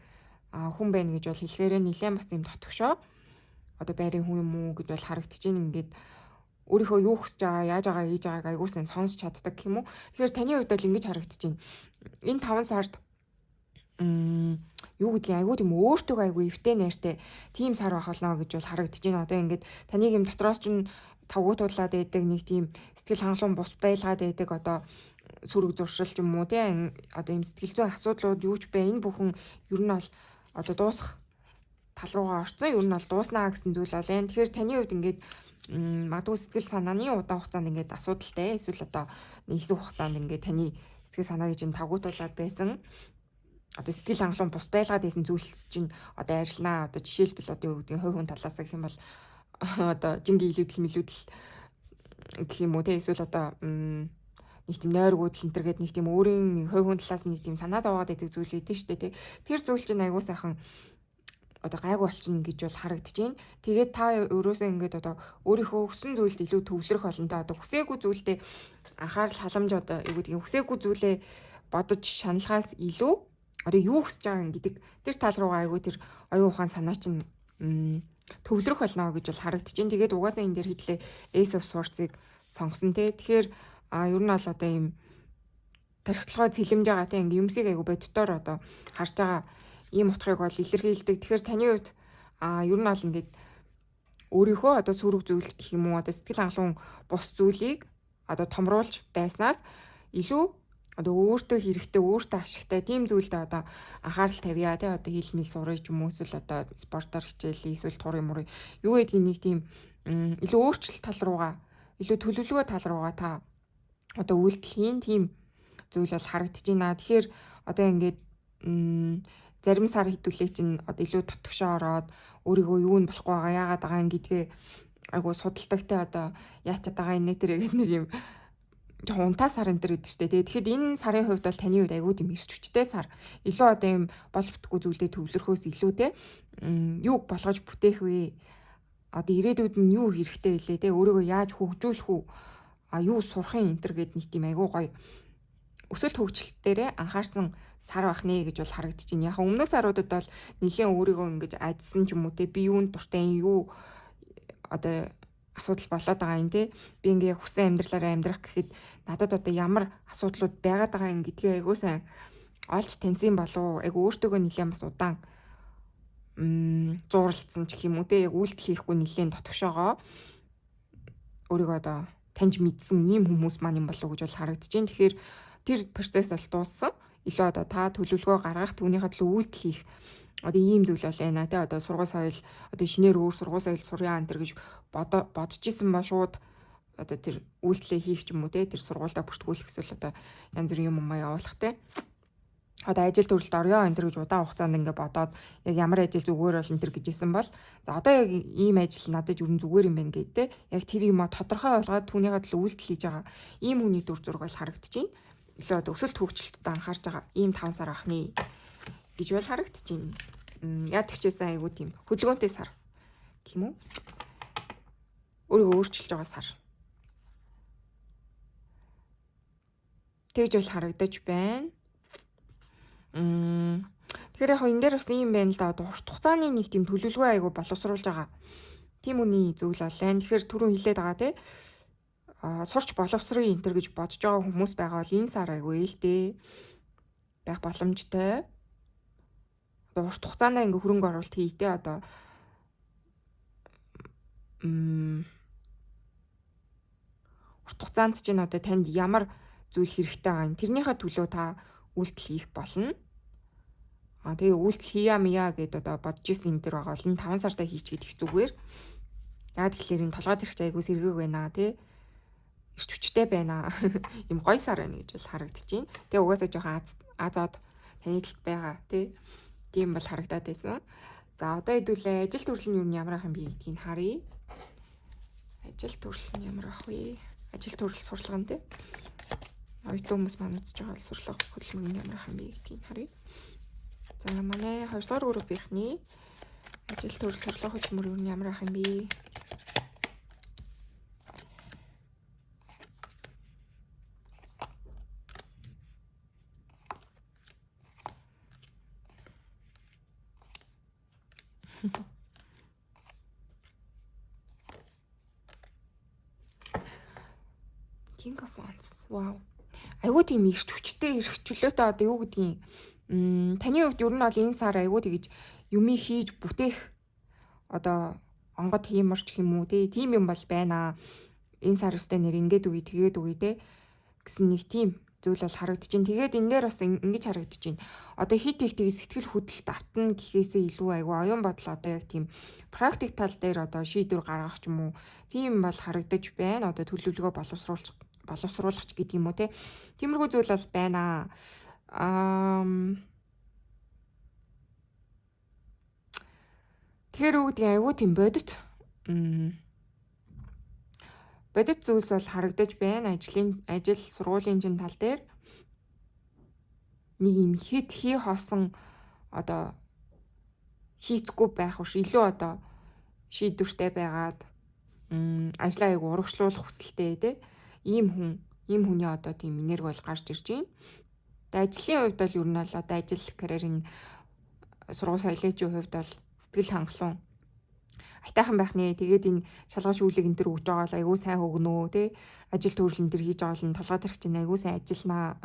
A: хүн байна гэж бол хэлэхээр нэлээд бас юм дотгошоо одоо байрын хүн юм уу гэж бол харагдчихээн. Ингээд өөрийнхөө юу хүсэж байгаа, яаж байгаа, хийж байгааг айгуусан сонсч чаддаг юм уу. Тэгэхээр таны хувьд бол ингэж харагдчихээн. Энэ 5 сард юу гэдгийг айгүй тийм өөртөө айгүй эвтэй нэртэй тим сар байх болно гэж бол харагдчихээн. Одоо ингээд таныг юм дотроос ч тавгуутуулаад байдаг нэг тийм сэтгэл хангалуун бус байлгаад байдаг одоо сүрэг зуршил ч юм уу тийм одоо юм сэтгэл зүйн асуудлууд юу ч бай энэ бүхэн ер нь бол одоо дуусах тал руугаа орсон. Ер нь бол дууснаа гэсэн зүйл бол энэ. Тэгэхээр таны хувьд ингээд магадгүй сэтгэл санааны удаан хугацаанд ингээд асуудалтай эсвэл одоо нэг хэсэг хугацаанд ингээд таны сэтгэл санаа гэж тавгуутуулаад байсан одоо сэтгэл хангалуун бус байлгаад байсан зүйлс чинь одоо арилнаа одоо жишээлбэл одоо юу гэдгийг хувь хүн талаас гэх юм бол одоо жингийн илүүдэл гэх юм уу те эсвэл одоо нэг тийм нойргуудл энэ төргээд нэг тийм өөрийн нэг хувь хүн талаас нэг тийм санаа зовоод байдаг зүйл идэв штэ те. Тэр зүйл чинь аягүй сайхан одоо гайгүй болчихно гэж бол харагдчихээн. Тэгээд та өөрөөсөө ингээд одоо өөрийнхөө хүссэн зүйлд илүү төвлөрөх болонтой одоо хүсээгүй зүйлдээ анхаарал халамж одоо юу гэдгийг хүсээгүй зүйлээ бодож шаналхаас илүү одоо юу хүсэж байгаа гэдэг тэр тал руугаа аягүй тэр оюун ухаан санаа чинь төвлөрөх болно гэж бол харагдчихээн. Тэгээд угаасаа энэ дээр хэдлээ Ace of Swords-ыг сонгосон те. Тэгэхээр ер нь бол одоо ийм тархитлагоо цэлэмж байгаа те ингээ юмсыг аягүй боддоор одоо харж байгаа ийм утгыг бол илэрхийлдэг. Тэгэхээр таны хувьд ер нь бол ингээд өөрийнхөө одоо сүрэг зүйл гэх юм уу одоо сэтгэл хангалуун бус зүйлийг одоо томруулж байснаас илүү одоо өөртөө хэрэгтэй, өөртөө ашигтай тийм зүйлдээ одоо анхаарал тавья тий одоо хэл мэл сурах юм уу эсвэл одоо спортоор хичээл эсвэл турын мурын юу гэдгийг нэг тийм илүү өөрчлөлт тал руугаа илүү төлөвлөгөө тал руугаа та одоо үйлдэлийн тийм зүйл бол харагдаж байна. Тэгэхээр одоо ингээд зарим сар хитүүлээ чинь одоо илүү тотгошоо ороод өөрийгөө юу нь болохгүй байгаа яагаад байгаа юм гэдгээ айгу судалдагтай одоо яачаад байгаа энэ тэр нэг юм жоохон унтаа сар энэ төр гэдэг чинь тэгээ. Тэгэхэд энэ сарын хувьд бол таны хувьд айгүй тийм ирч хүчтэй сар. Илүү одоо юм болж бүтггүй зүйлдээ төвлөрөхөөс илүү те юу болгож бүтээх вэ? Одоо ирээдүйд нь юу хэрэгтэй вэ те? Өөрийгөө яаж хөгжүүлэх үү? Юу сурахын энэ төр гэдэг нэг тийм айгүй гоё өсөлт хөгжилтээрээ анхаарсан сар байх нэ гэж бол харагдаж байна. Яг өмнөх саруудад бол нэлийн өөрийгөө ингэж ажсан ч юм уу те би юунд дуртай юу одоо асуудал болоод байгаа юм те би ингээ хүсэн амьдралаараа амьдрах гэхэд надад одоо ямар асуудлууд байгаад байгаа юм гэдгийг айгуу сайн олж таньсан болов айгу өөртөөгөө нэлээд бас удаан зууралцсан ч гэх юм уу те яг үйлдэл хийхгүй нэлээд дотгошоогоо өөрийгөө одоо таньж мэдсэн ийм хүмүүс маань юм болов гэж бол харагдаж байна. Тэгэхээр тэр процесс бол дууссан. Илүү одоо та төлөвлөгөө гаргах түүнийхээ төлөө үйлдэл хийх одоо ийм зүйл бол байна те одоо сургууль соёл одоо шинээр өөр сургууль соёл сурья энэ төр гэж бодож исэн ба шууд одоо тэр үйлдэлээ хийх ч юм уу те тэр сургуультай бүртгүүлэх эсвэл одоо янз бүрийн юм явуулах те одоо ажил төрөлд орё энэ төр гэж удаан хугацаанд ингээ бодоод яг ямар ажил зүгээр бол энэ төр гэж исэн бол за одоо яг ийм ажил надад юу зүгээр юм байна гэдэг те яг тэр юм тодорхой болгоод түүнийхээ төлөө үйлдэл хийж байгаа ийм хүний дүр зураг бол харагдаж байна. Илүү одоо өсөлт хөгжилтөд анхаарч байгаа ийм 5 сар ахны гэж бол харагдаж байна. Яг тэгчээсэн айгуу тийм хөдөлгөөнтэй сар гэх юм уу? Өөрийгөө өөрчилж байгаа сар. Тэгж бол харагдаж байна. Тэгэхээр яг энэ дээр бас юм байна л да одоо урт хугацааны нэг тийм төлөвлөгөө айгуу боловсруулж байгаа. Тийм үний зүйл бол байна. Тэгэхээр түрүүн хэлээд байгаа те сурч боловсрын энэ төр гэж бодож байгаа хүмүүс байгаа бол энэ сар айгүй ээлтэй байх боломжтой. Одоо урт хугацаанд ингээ хөрөнгө оруулалт хийхдээ одоо урт хугацаанд чинь одоо танд ямар зүйл хэрэгтэй байгаа юм тэрнийхээ төлөө та үйлдэл хийх болно. Тэгээ үйлдэл хийя мия гэдээ одоо бодож исэн энэ төр байгаа бол энэ 5 сартаа хийч гэдэг их зүгээр. Яг тэгэхээр энэ толгойд ирэх айгүй сэргээг байна тий. Ирч хүчтэй байна. Им гоё сар байна гэж бол харагдаж байна. Тэгээ угаасаа жоохон азоод таны талд байгаа тийм бол харагдаад байсан. За одоо хэдүүлээ ажил төрөл нь юу ямар ах юм бэ гэдгийг харъя. Ажил төрөл нь ямар ах вэ? Ажил төрөл сурлаган тий. Оюутан хүмүүс маань үзэж байгаа сурлага хөдөлмөр нь ямар ах юм бэ гэдгийг харъя. За манай 2 дугаар группийнхний ажил төрөл сурлага хөдөлмөр нь ямар ах юм бэ? King of Wands. Wow. Айгуу тийм ирч хүчтэй ирэх чөлөөтэй одоо юу гэдгийг таны хувьд ер нь бол энэ сар айгуу тэгж юмыг хийж бүтээх одоо онгод хиймэрч юм уу тийм юм бол байна. Энэ сар өстэй нэр ингээд үгүй тэгээд үгүй те гэсэн нэг тийм зүйл бол харагдаж байна. Тэгээд энэ дээр бас ингэж харагдаж байна. Одоо хит их тэгээд сэтгэл хөдлөлт автна гэхээсээ илүү айгуу оюун бодол одоо яг тийм практик тал дээр одоо шийдвэр гаргах ч юм уу тийм бол харагдаж байна. Одоо төлөвлөгөө боловсруулах гэдэг юм уу те. Тиймэрхүү зүйл бол байна. Тэгэхээр үгдгийн айгуу тийм бодит зүйлс бол харагдаж байна. Ажил сургуулийн жин тал дээр нэг юм хий хоосон одоо хийхгүй байх биш илүү одоо шийдвэртэй байгаад ажлаа айгуу урагшлуулах хүсэлтэй те. Ийм хүний одоо тийм энерги бол гарч ирж байна. Тэгээд ажлын хувьд бол ер нь бол одоо ажил карьерийн сургууль соёлын хувьд бол сэтгэл хангалуун айтайхан байх нэ. Тэгээд энэ шалгал шүүлэг энэ төр өгж байгаа л айгүй сайн хөгнөө те. Ажил төрөл энэ төр хийж байгаа л толгой тарих чинь айгүй сайн ажилланаа.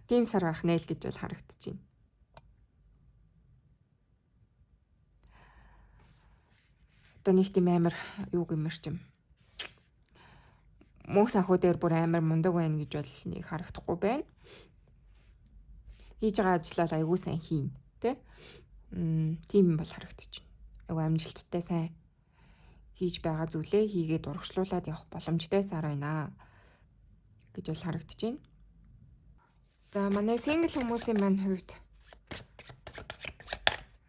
A: Тийм сар байх нэ л гэж бол харагдаж байна. Одоо нэг тийм амар юу гэмэрч юм. Мөнх санхүү дээр бүр амар мундаг байна гэж бол нэг харагдахгүй байна. Хийж байгаа ажлаа айгүй сайн хийн тэ. Тийм бол харагдаж байна. Айгүй амжилттай сайн хийж байгаа зүйлээ хийгээд урагшлуулад явах боломжтой сар байна гэж бол харагдаж байна. За манай сингл хүмүүсийн маань хувьд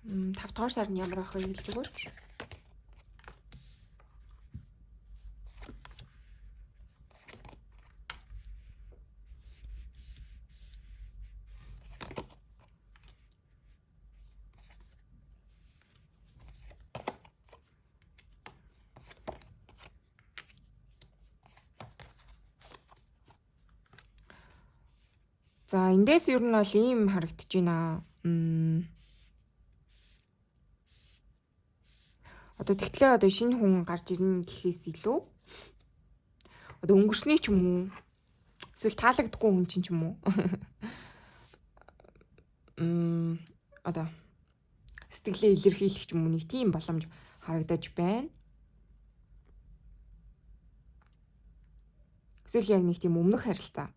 A: 5 дугаар сар нь ямар ах вэ хэлж өгөөч. За эндээс ер нь бол ийм харагдаж байна. Одоо тэгтлээ одоо шинэ хүн гарч ирнэ гэхээс илүү одоо өнгөрсний ч юм уу эсвэл таалагдахгүй хүн чинь ч юм уу одоо сэтгэлээ илэрхийлэх ч юм уу нэг тийм боломж харагдаж байна. Эсвэл яг нэг тийм өмнөх харилцаа.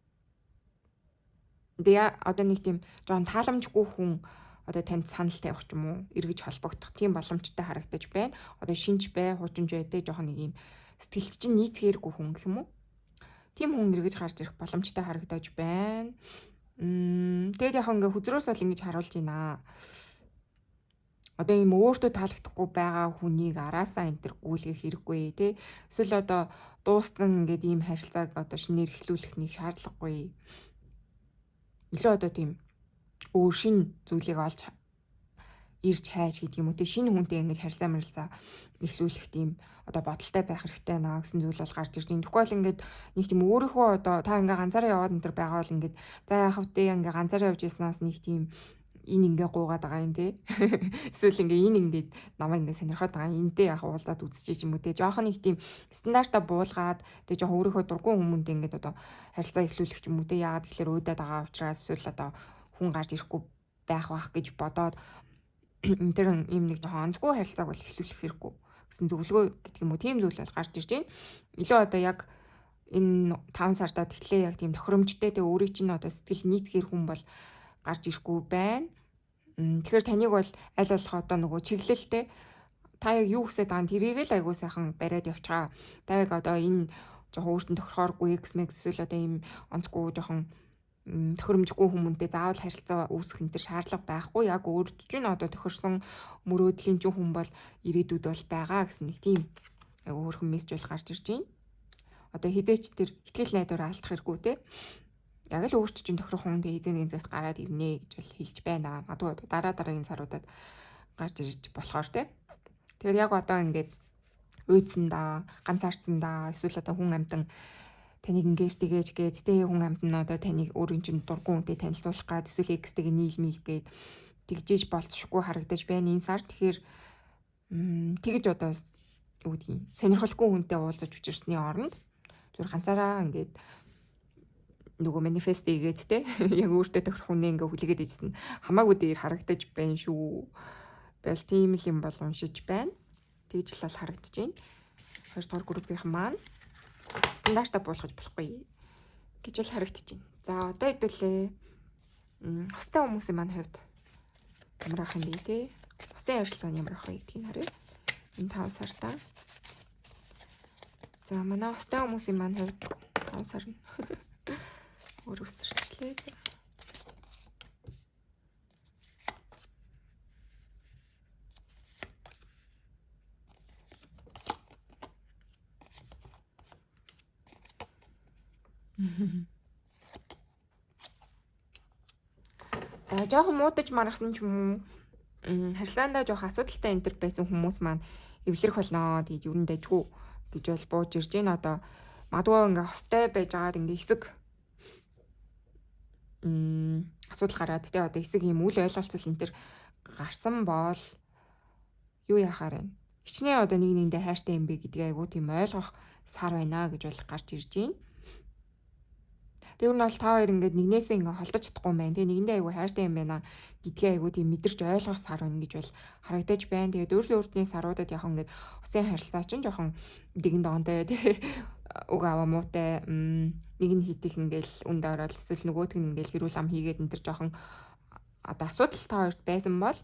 A: Тэгээ одоо нэг тийм жоон тааламжгүй хүн одоо танд санал тавих ч юм уу эргэж холбогдох тийм боломжтой харагдаж байна. Одоо шинж бай, хуучинж бай тэ жохон нэг юм сэтгэлд чинь нийцгээргүй хүн гэх юм уу? Тийм хүн эргэж гарч ирэх боломжтой харагдаж байна. Тэгээд яг ингээ хүзрөөс бол ингэж харуулж байна. Одоо ийм өөртөө таалагдахгүй байгаа хүнийг араасаа энтер гүйлгэх хэрэггүй тий. Эсвэл одоо дууссан ингээд ийм харилцааг одоо шинээр эхлүүлэх нэг шаардлагагүй. Илүү одоо тийм өөр шин зүйлийг олж ирж хайж гэдэг юм уу те шинэ хүнтэй ингэж харилцаа эхлүүлэх тийм одоо бодолтой байх хэрэгтэй наа гэсэн зүйл бол гарч ирж байна. Тэгвэл ингээд нэг тийм өөрийнхөө одоо та ингээ ганцаараа яваад энэ төр байгаа бол ингээд за яах вэ ингээ ганцаараа явж яснаас нэг тийм энэ ингээ гуугаад байгаа юм те. Эсвэл ингээ энэ ингээд намайг ингээ сонирхоод байгаа энтэй яах уулзаад үзчихэж юм уу те. Жохон нэг тийм стандартаа буулгаад тэгээ жохон өөрийнхөө дургүй хүмүүнтэй ингээд одоо харилцаа эхлүүлэх юм уу те. Яагаад гэхээр уудаад байгаа учраас эсвэл одоо хүн гарч ирэхгүй байх гэж бодоод тэр юм нэг жоохон онцгүй харилцааг бол эхлүүлэх хэрэггүй гэсэн зөвлөгөө гэдэг юм уу тийм зүйл бол гарч ирж байна. Илүү одоо яг энэ 5 сартаа тэгэхээр яг тийм тохиромжтой тэ өөрийг чинь одоо сэтгэл нийцгэр хүн бол гарч ирэхгүй байна. Тэгэхээр таныг бол аль болох одоо нөгөө чиглэлтэй та яг юу хүсэж байгаа тэрийг л айгуу сайхан бариад явчихаа. Та яг одоо энэ жоохон өөртөө тохирохоргүй X-Max эсвэл одоо ийм онцгүй жоохон тохиромжгүй хүмүүнтэй заавал харилцаа үүсгэх энэ төр шаардлага байхгүй. Яг өөрт чинь одоо тохирсон мөрөөдлийн чинь хүн бол ирээдүйд бол байгаа гэсэн нэг тийм айгу хөрхөн мессеж бол гарч ирж байна. Одоо хизээч тэр ихтгэл найдвараа алдах хэрэггүй те. Яг л өөртөө чинь тохирох хүн тэгээ хизээ нэгэн цагт гараад ирнэ гэж бол хэлж байна. Магадгүй дараагийн саруудад гарч ирж болохоор те. Тэгэхээр яг одоо ингээд уйдсандаа, ганцаардсандаа эсвэл одоо хүн амтан таныг ингэж тэгэж гээд тэ хүн амт нь одоо таныг өөрийн чинь дургүй хүнтэй танилцуулах гад эсвэл экстэйг нийлмэл гээд тэгжээж болцшгүй харагдаж байна энэ сар. Тэгэхээр тэгэж одоо юу гэдгийг сонирхолгүй хүнтэй уулзаж учирсны оронд зүр ганцаараа ингээд нөгөө манифест хийгээд те яг өөртөө тохирох хүнээ ингээ хүлээгээд ийсэн хамаагүй дээр харагдаж байна шүү. Бэл тийм л юм бол уншиж байна. Тэгж л бол харагдаж байна. 2 дугаар группийнхан маань стандартаа буулгаж болохгүй гэж бол харагдаж байна. За одоо хэдүүлээ хостой хүмүүсийн маань хувьд ямар ах юм бэ те? Хосын харилцаа ямар ах вэ гэдгийг харъя. Энэ 5 сартаа. За манай хостой хүмүүсийн маань хувьд 5 сар нь өөр өсөрчлээ. За жоохон муудаж маргасан ч юм уу харилцаандаа жоох асуудалтай энэ төр байсан хүмүүс маань эвлэрэх болно. Тэгээд юу н дайггүй гэж бол бууж ирж байна. Одоо магадгүй ингээ хостой байж байгаад ингээ хэсэг асуудал гараад те одоо хэсэг юм үл ойлголцол энэ төр гарсан бол юу яхаар вэ? Хичнээн одоо нэг нэгэндээ хайртай юм бэ гэдгийг айгуу тийм ойлгох сар байна гэж бол гарч ирж байна. Тэр нь бол та хоёр ингээд нэгнээсээ ингээ холдож чадахгүй юм байна. Тэгээ нэгэндээ айгуу хайртай юм байна гэдгийг айгуу тийм мэдэрч ойлгох сар байна гэж бол харагдаж байна. Тэгээд өөрсдийн саруудад яг ингээд хосын харилцаа чинь жоохон дэгэн доонтой тий уг аваа муутай нэг нь хитэх ингээл үнд ороод эсвэл нөгөөтг нь ингээл хэрүүл ам хийгээд энэ төр жоохон одоо асуудал та хоёрт байсан бол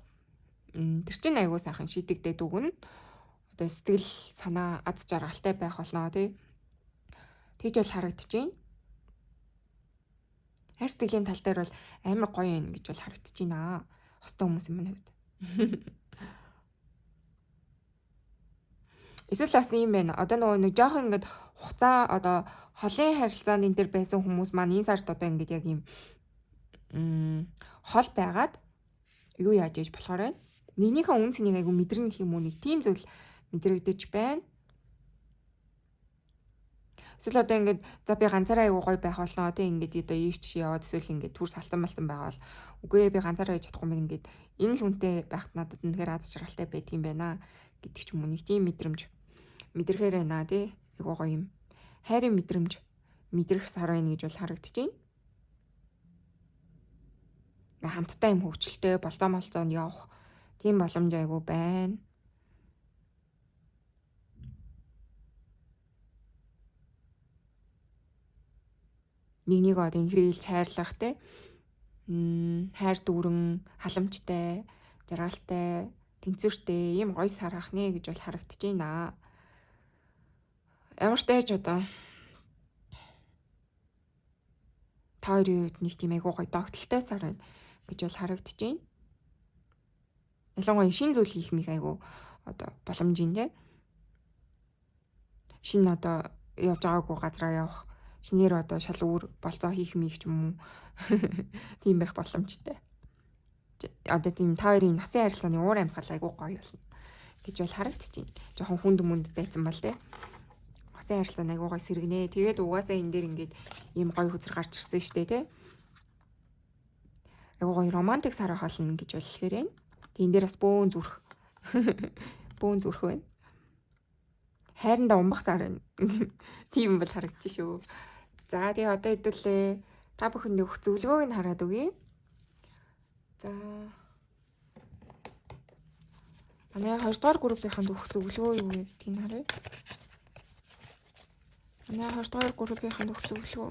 A: тэр чинь айгуу сайхан шийдэгдээд өгнө. Одоо сэтгэл санаа аз жаргалтай байх болно тий. Тэгж бол харагдаж байна. Хайр сэтгэлийн тал дээр бол амар гоё юм гэж бол харагдаж байна. Хостой хүмүүсийн минь хувьд. Эсвэл бас юм байна. Одоо нөгөө нэг жоохон ингээд хугацаа одоо холын харилцаанд энэ төр байсан хүмүүс маань энэ сард одоо ингээд яг юм хол байгаад юу яаж ээж болохоор байна. Нэгнийхээ үн цэнийг айгу мэдэрнэ гэх юм уу нэг тийм зүйл мэдрэгдэж байна. Эсвэл одоо ингээд за би ганцаараа айгу гоё байх болно тий ингээд одоо ийч яваад эсвэл ингээд түр салтан малтан байгаал үгүй би ганцаараа яж чадахгүй юм ингээд энэ л хүнтэй байхад надад үнэхээр аз жаргалтай байдаг юм байна гэдэг ч юм уу нэг тийм мэдрэмж мэдрэхээр байна тий айгу гоё юм хайрын мэдрэмж мэдрэх сар байна гэж бол харагдаж байна. Хамтдаа юм хөвгчлөлтэй болцоомолцоонд явах тийм боломж айгу байна. Нэгнийг одоо инхрийлж хайрлах те хайр дүүрэн халамжтай жаргалтай тэнцвэртэй ийм гоё сар ах нэ гэж бол харагдаж байна. Ямар ч тааж одоо та хоёрын үед нэг тийм айгуу гоё догтлолтой сар байна гэж бол харагдаж байна. Ялангуяа шин зүйл хийх мих айгуу одоо боломжийн те шин одоо явж байгаагүй газараа явах шинээр одоо шал өөр болцоо хийх мих ч юм уу тийм байх боломжтой. Одоо тийм та хоёрын насын харилцааны уур амьсгал айгуу гоё болно гэж бол харагдаж байна. Жохон хүнд мүнд байсан бол те. Насын харилцаа айгуу гоё сэргэнэ. Тэгээд угаасаа энэ дээр ингээд ийм гоё хүзэр гарч ирсэн штэ те. Айгуу гоё романтик сар холно гэж бол хэлэхээр байна. Тэгээд энэ дээр бас бөөн зүрх бөөн зүрх байна. Хайрандаа умбах сар байна. Тийм бол харагдчих шүү. За тэгээ одоо хэдүүлээ та бүхэнд өгөх зөвлөгөөг нь хараад өгье. За манай 2 дугаар группийнхэнд өгөх зөвлөгөө юу гэдгийг харъя. Манай 2 дугаар группийнхэнд өгөх зөвлөгөө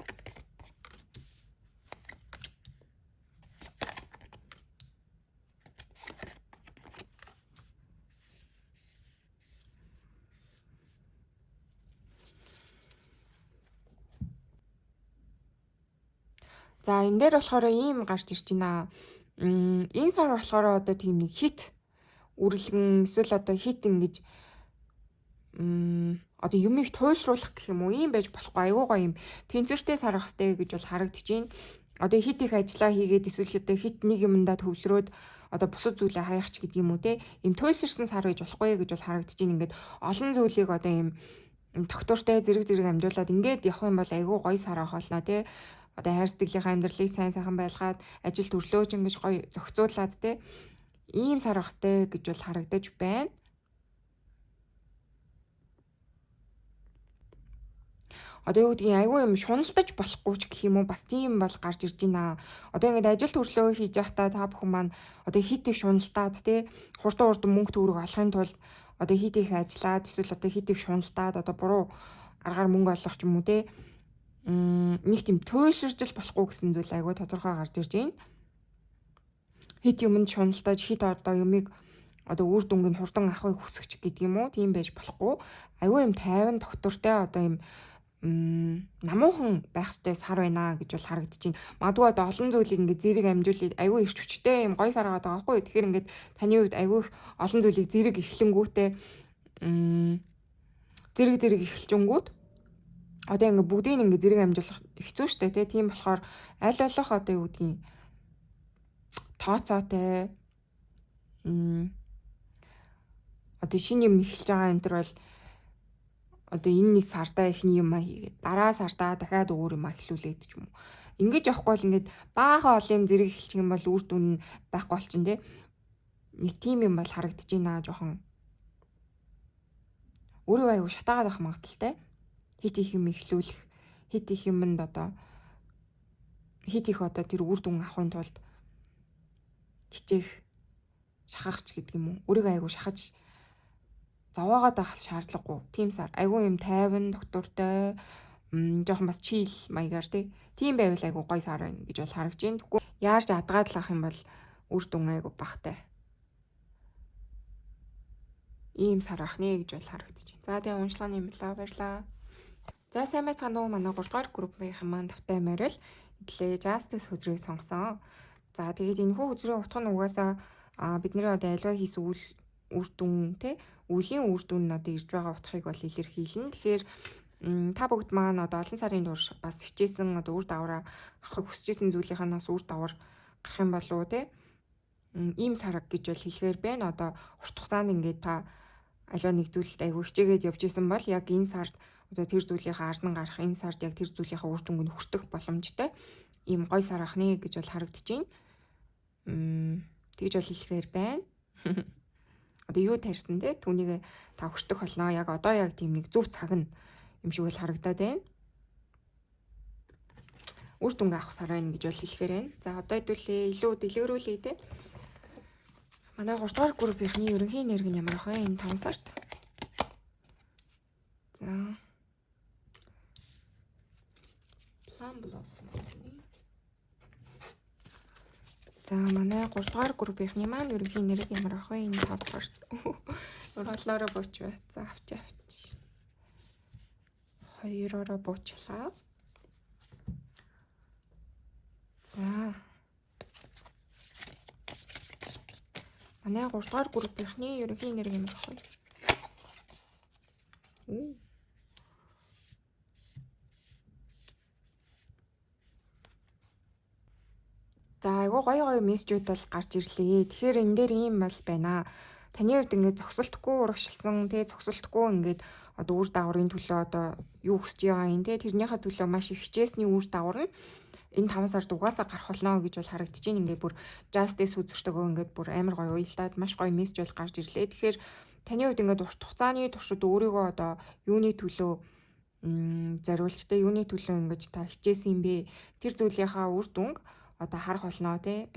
A: за энэ дээр болохоор ийм гарч ирж байна. Энэ сар болохоор одоо тийм нэг хит үрэлгэн эсвэл одоо хит ингэж одоо юмыг туйлшруулах гэх юм уу ийм байж болохгүй айгүй гоё юм тэнцвэртэй сарах хэрэгтэй гэж бол харагдчихээн. Одоо хит их ажиллаа хийгээд эсвэл одоо хит нэг юмдаа төвлөрөөд одоо бусад зүйлээ хаяах ч гэдэг юм уу те ийм туйлширсан сар байж болохгүй гэж бол харагдчихээн. Ингээд олон зүйлийг одоо ийм доктортой зэрэг амжуулаад ингээд явах юм бол айгүй гоё сар авах болно те. Одоо хайр сэтгэлийнхаа амьдралыг сайн сайхан байлгаад ажил төрлөөж ингэж гоё зохицуулаад те ийм сар авах хэрэгтэй гэж бол харагдаж байна. Одоо юу гэдгийг айгүй юм шуналтаж болохгүй ч гэх юм уу бас тийм бол гарч ирж байна. Одоо ингээд ажил төрлөө хийж явахдаа та бүхэн маань одоо хит их шуналтаад те хурдан мөнгө төгрөг олохын тулд одоо хит их ажиллаад эсвэл одоо хит их шуналтаад одоо буруу аргаар мөнгө олох ч юм уу те нэг тийм туйлширж болохгүй гэсэн зүйл айгүй тодорхой гарч ирж байна. Хит юмд шуналтаж хит одоо юмыг одоо үр дүнг нь хурдан авахыг хүсэж гэдэг юм уу тийм байж болохгүй. Айгүй юм тайван доктортой одоо юм намуухан байх ёстой сар байна гэж бол харагдаж байна. Магадгүй одоо олон зүйлийг ингээд зэрэг амжуулаад айгүй их хүчтэй юм гоё сар байгаа байхгүй юу. Тэгэхээр ингээд таны хувьд айгүй их олон зүйлийг зэрэг эхлэнгүүтээ зэрэг эхэлжэнгүүд одоо ингээд бүгдийг ингээд зэрэг амжуулах хэцүү шттэ тий. Тийм болохоор аль болох одоо юу гэдгийг тооцоотой одоо шинэ юм эхэлж байгаа энэ төр бол одоо энэ нэг сардаа ихний юм хийгээд дараа сардаа дахиад өөр юм эхлүүлээд ч юм уу. Ингэж явахгүй бол ингээд баахан олон юм зэрэг эхэлчих юм бол үр дүн байхгүй болчин тий. Нэг тийм юм бол харагдаж байна жоохон. Өөрөө аягүй шатаагаад байх магадaltaй. Хит их юм эхлүүлэх, хит их юмд одоо хит их одоо тэр үр дүн авахын тулд хичээх шахах ч гэдэг юм уу. Өөрийгөө аягүй шахаж зовоогоод байх шаардлагагүй. Тийм сар. Айгүй юм тайван, доктортой, жоохон бас чийл маягаар тий. Тийм байвал айгүй гоё сар байна гэж бол харагдаж байна. Тэгвэл яарч адгаад л ах юм бол үр дүн айгүй багтай. Ийм сар ах нэ гэж бол харагдаж байна. За тэгээ уншлагын юм лаа баярлаа. За сайн байцгаана уу манай 3 дугаар группийн маань тавтай морил идлээ Justice хөзрийг сонгосон. За тэгээд энэ хүү хөзрийн утга нь угаасаа бидний одоо альва хийс үр дүн те үеийн үр дүн нь одоо ирж байгаа утгыг бол илэрхийлнэ. Тэгэхээр та бүгд маань одоо олон сарын турш бас хичээсэн одоо үр дагавраа авахыг хүсэжсэн зүйлийнханаас үр дагавар гарах юм болов уу те ийм сар гэж бол хэлэхээр байна. Одоо урт хугацаанд ингээд та аливаа нэг зүйлд айгүй хичээгээд явж исэн бол яг энэ сард одоо тэр зүйлийнхаа ард нь гарах энэ сард яг тэр зүйлийнхаа үр дүнг нь хүртэх боломжтой ийм гоё сар ахнэ гэж бол харагдаж байна. Тэгж бол хэлэхээр байна. Одоо юу тарьсан те түүнийг та хүртэх болно. Яг одоо яг тийм нэг зөв цаг нь юм шиг бол харагдаад байна. Үр дүнг авах сар байна гэж бол хэлэхээр байна. За одоо хэдүүлээ илүү дэлгэрүүлээ те. Манай 3 дугаар группийнхний ерөнхий нэрг нь ямар ах вэ? Энэ 5 сард. За. План блоссон. За манай 3 дугаар группийнхний маань ерөнхий нэрг ямар ах вэ? Энэ 5 дугаар. Ураллаараа бууч бай. За авч. 2-ороо буучлаа. За. Манай 3 дугаар группийнхний ерөнхий нэрг ямар ах вэ? За айгуу гоё мессежүүд бол гарч ирлээ. Тэгэхээр энэ дээр ийм бол байна. Таны хувьд ингээд зогсолтгүй урагшилсан, тэгээ зогсолтгүй ингээд одоо үр дагаврын төлөө одоо юу хүсэж байгаа юм те тэрнийхээ төлөө маш их хичээсний үр дагавар нь энэ 5 сард угаасаа гарах болно гэж бол харагдаж байна. Ингээд бүр Justice үзэгчтэйгөө ингээд бүр амар гоё уялдаад маш гоё мессеж бол гарч ирлээ. Тэгэхээр таны хувьд ингээд урт хугацааны туршид өөрийгөө одоо юуны төлөө зориулж те юуны төлөө ингэж та хичээсэн юм бэ? Тэр зүйлийнхаа үр дүнг одоо харах болно те.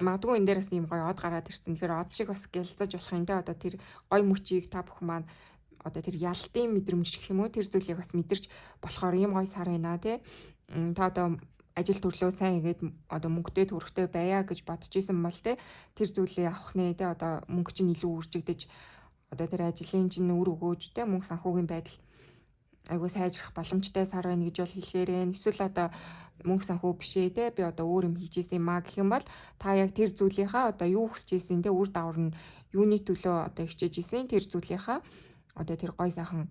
A: Магадгүй энэ дээрээс ийм гоё од гараад ирсэн. Тэгэхээр од шиг бас гялцаж болох юм те. Одоо тэр гоё мөчийг та бүхэн маань одоо тэр ялтын мэдрэмж гэх юм уу тэр зүйлийг бас мэдэрч болохоор ийм гоё сар байна те. Та одоо ажил төрлөө сайн хийгээд одоо мөнгөтэй төрөхтэй байя гэж бодож исэн бол те тэр зүйлээ авах нэ те одоо мөнгө чинь илүү үржигдэж одоо тэр ажлын чинь үр өгөөж те мөнгө санхүүгийн байдал айгуу сайжрах боломжтой сар байна гэж бол хэлэхээр энэ эсвэл одоо мөнгө санхүү бишээ те би одоо өөр юм хийжсэн юм а гэх юм бол та яг тэр зүйлийнхаа одоо юу хүсэж ийсэн те үр дагавар нь юуны төлөө одоо хичээж ийсэн тэр зүйлийнхаа одоо тэр гой сайхан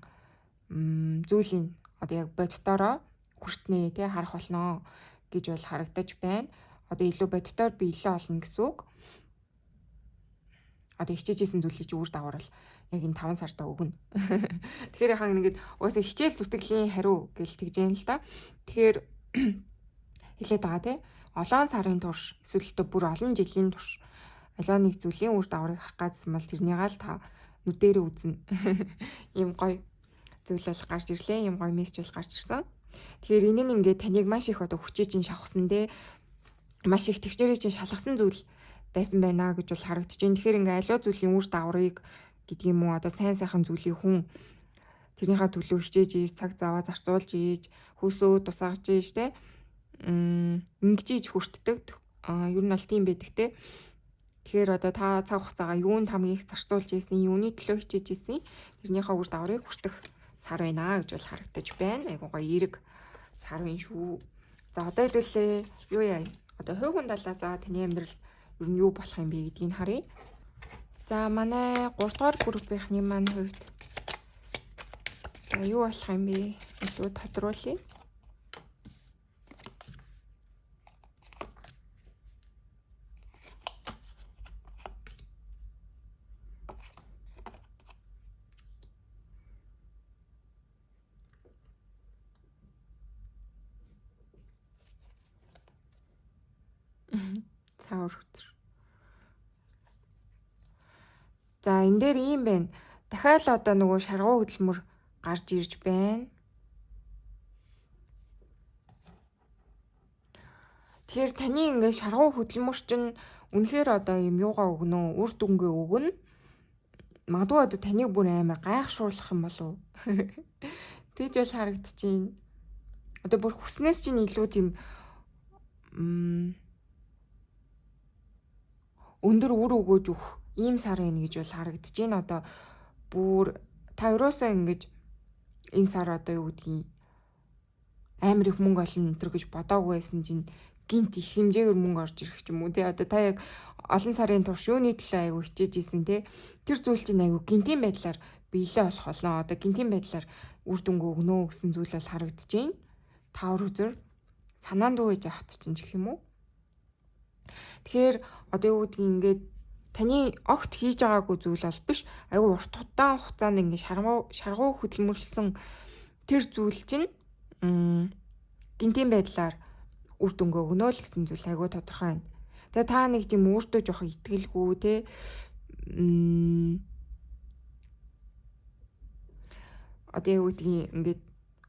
A: зүйлийн одоо яг боддороо хүртнэ тий харах болно гэж бол харагдаж байна. Одоо илүү боддоор би илүү олно гэсэн үг. Одоо хичээжсэн зүйлийг чи үр дагавар л яг энэ 5 сартаа өгнө. Тэгэхээр яхаа ингээд угаасаа хичээл зүтгэлийн хариу гэж тэгж яана л да. Тэгэхээр хэлээд байгаа тий. Олон сарын турш эсвэл бүр олон жилийн турш аливаа нэг зүйлийн үр дагаврыг харах гэсэн бол тэрнийгаа л та нүдэрээ үзнэ. Ийм гоё зүйл бол гарч ирлээ. Ийм гоё мессеж бол гарч ирсэн. Тэгэхээр энэ нь ингээд таныг маш их одоо хүчээ чинь шавхсан те маш их төвчээрээ чинь шалгасан зүйл байсан байна гэж бол харагдаж байна. Тэгэхээр ингээд аливаа зүйлийн үр дагаврыг гэдэг юм уу одоо сайн сайхан зүйлийг хүн тэрнийхээ төлөө хичээж ийж цаг заваа зарцуулж ийж хөөсөө тусаагч ийж те ингэж ийж хүртдэг. Ер нь бол тийм байдаг те. Тэгэхээр одоо та цаг хугацаагаа юунд хамгийн их зарцуулж ийсэн, юуны төлөө хичээж ийсэн тэрнийхээ үр дагаврыг хүртэх сар байна гэж бол харагдаж байна. Айгуу гоё эерэг сар байна шүү. За одоо хэдүүлээ юу яа. Одоо хувь хүн талаасаа таны амьдралд ер нь юу болох юм бэ гэдгийг харъя. За манай 3 дугаар группийнхний маань хувьд за юу болох юм бэ? Илүү тодруулъя. Цаавар хүчээр. За энэ дээр ийм байна. Дахиад одоо нөгөө шаргуу хөдөлмөр гарч ирж байна. Тэгэхээр таны ингээд шаргуу хөдөлмөр чинь үнэхээр одоо юм юугаа өгнө, үр дүнгээ өгнө. Магадгүй одоо таныг бүр амар гайхшруулах юм болов. Тэгж бол харагдчихээн. Одоо бүр хүснээс чинь илүү тийм өндөр үр өгөөж өгөх ийм сар байна гэж бол харагдаж байна. Одоо бүр та өрөөсөө ингэж энэ сар одоо юу гэдгийг амар их мөнгө олно өнтер гэж бодоагүй байсан чинь гинт их хэмжээгээр мөнгө орж ирэх юм уу те. Одоо та яг олон сарын турш юуны төлөө айгу хичээж ийсэн те. Тэр зүйл чинь айгу гинтийн байдлаар биелээ болох болно. Одоо гинтийн байдлаар үр дүнгээ өгнө гэсэн зүйл бол харагдаж байна. Тавар үзэр санаанд үеж яхад чинь гэх юм уу. Тэгэхээр одоо юу гэдгийг ингээд таны огт хийж байгаагүй зүйл бол биш. Айгу урт удаан хугацаанд ингээд шаргуу хөдөлмөрлсөн тэр зүйл чинь гинтийн байдлаар үр дүнгээ өгнө л гэсэн зүйл айгу тодорхой байна. Тэгээ та нэг тийм өөртөө жоох итгэлгүй те одоо юу гэдгийг ингээд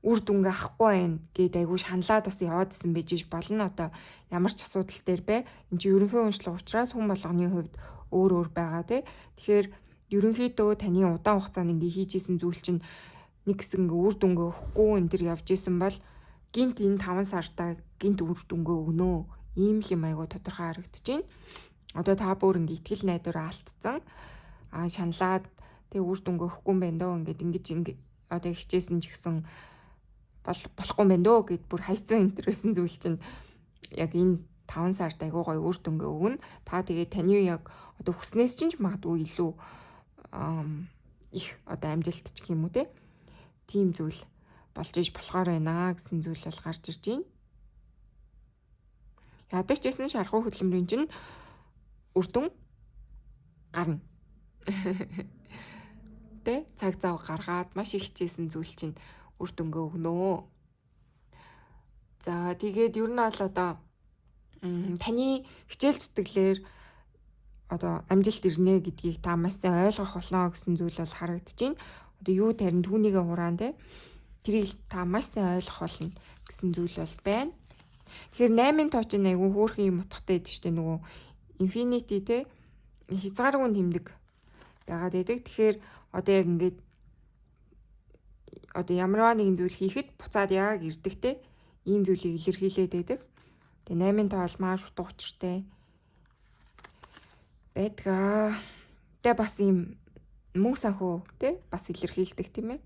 A: үр дүнгээ авахгүй байна гэд айгүй шаналаад бас яваад исэн байж болно. Одоо ямар ч асуудал дээр бэ. Энд чинь ерөнхий уншлага учраас хүн болгоны хувьд өөр байгаа тий. Тэгэхээр ерөнхийдөө таны удаан хугацаанд ингээ хийж исэн зүйл чинь нэг хэсэг ингээ үр дүнгээ өгөхгүй энэ төр явж исэн бол гинт энэ 5 сартаа гинт үр дүнгээ өгнө. Ийм л юм айгүй тодорхой харагдаж байна. Одоо та бүр ингээ итгэл найдвараа алдсан. Шаналаад тэг үр дүнгээ өгөхгүй юм байна дөө ингээд ингэж одоо хичээсэн ч гэсэн болохгүй мэн дөө гэд бүр хайцсан интерсэн зүйл чинь яг энэ 5 сард айгуу гоё үр дүнгээ өгнө. Та тэгээд таны яг одоо хүснээс чинь магадгүй илүү их одоо амжилт ч юм уу те. Тийм зүйл болж иж болохоор байна гэсэн зүйл бол гарч ирж байна. Ядаж ч гэсэн шархуу хөдөлмөрийн чинь үр дүн гарна. Тэ цаг зав гаргаад маш их хичээсэн зүйл чинь үр дүнгээ өгнө. За тэгээд ер нь бол одоо таны хичээл зүтгэлээр одоо амжилт ирнэ гэдгийг та маш сайн ойлгох болно гэсэн зүйл бол харагдаж байна. Одоо юу тарин түүнийгээ хураан те тэрийг та маш сайн ойлгох болно гэсэн зүйл бол байна. Тэгэхээр 8-ын тооч нь айгүй хөөрхөн юм утгатай байдаг шүү дээ. Нөгөө infinity те хязгааргүй тэмдэг байгаад байдаг. Тэгэхээр одоо яг ингээд одоо ямарваа нэгэн зүйл хийхэд буцаад яг ирдэг те ийм зүйлийг илэрхийлээд байдаг. Тэгээ 8-ын тоо бол маш утга учиртай байдгаа. Тэгээ бас ийм мөнгө санхүү те бас илэрхийлдэг тийм ээ.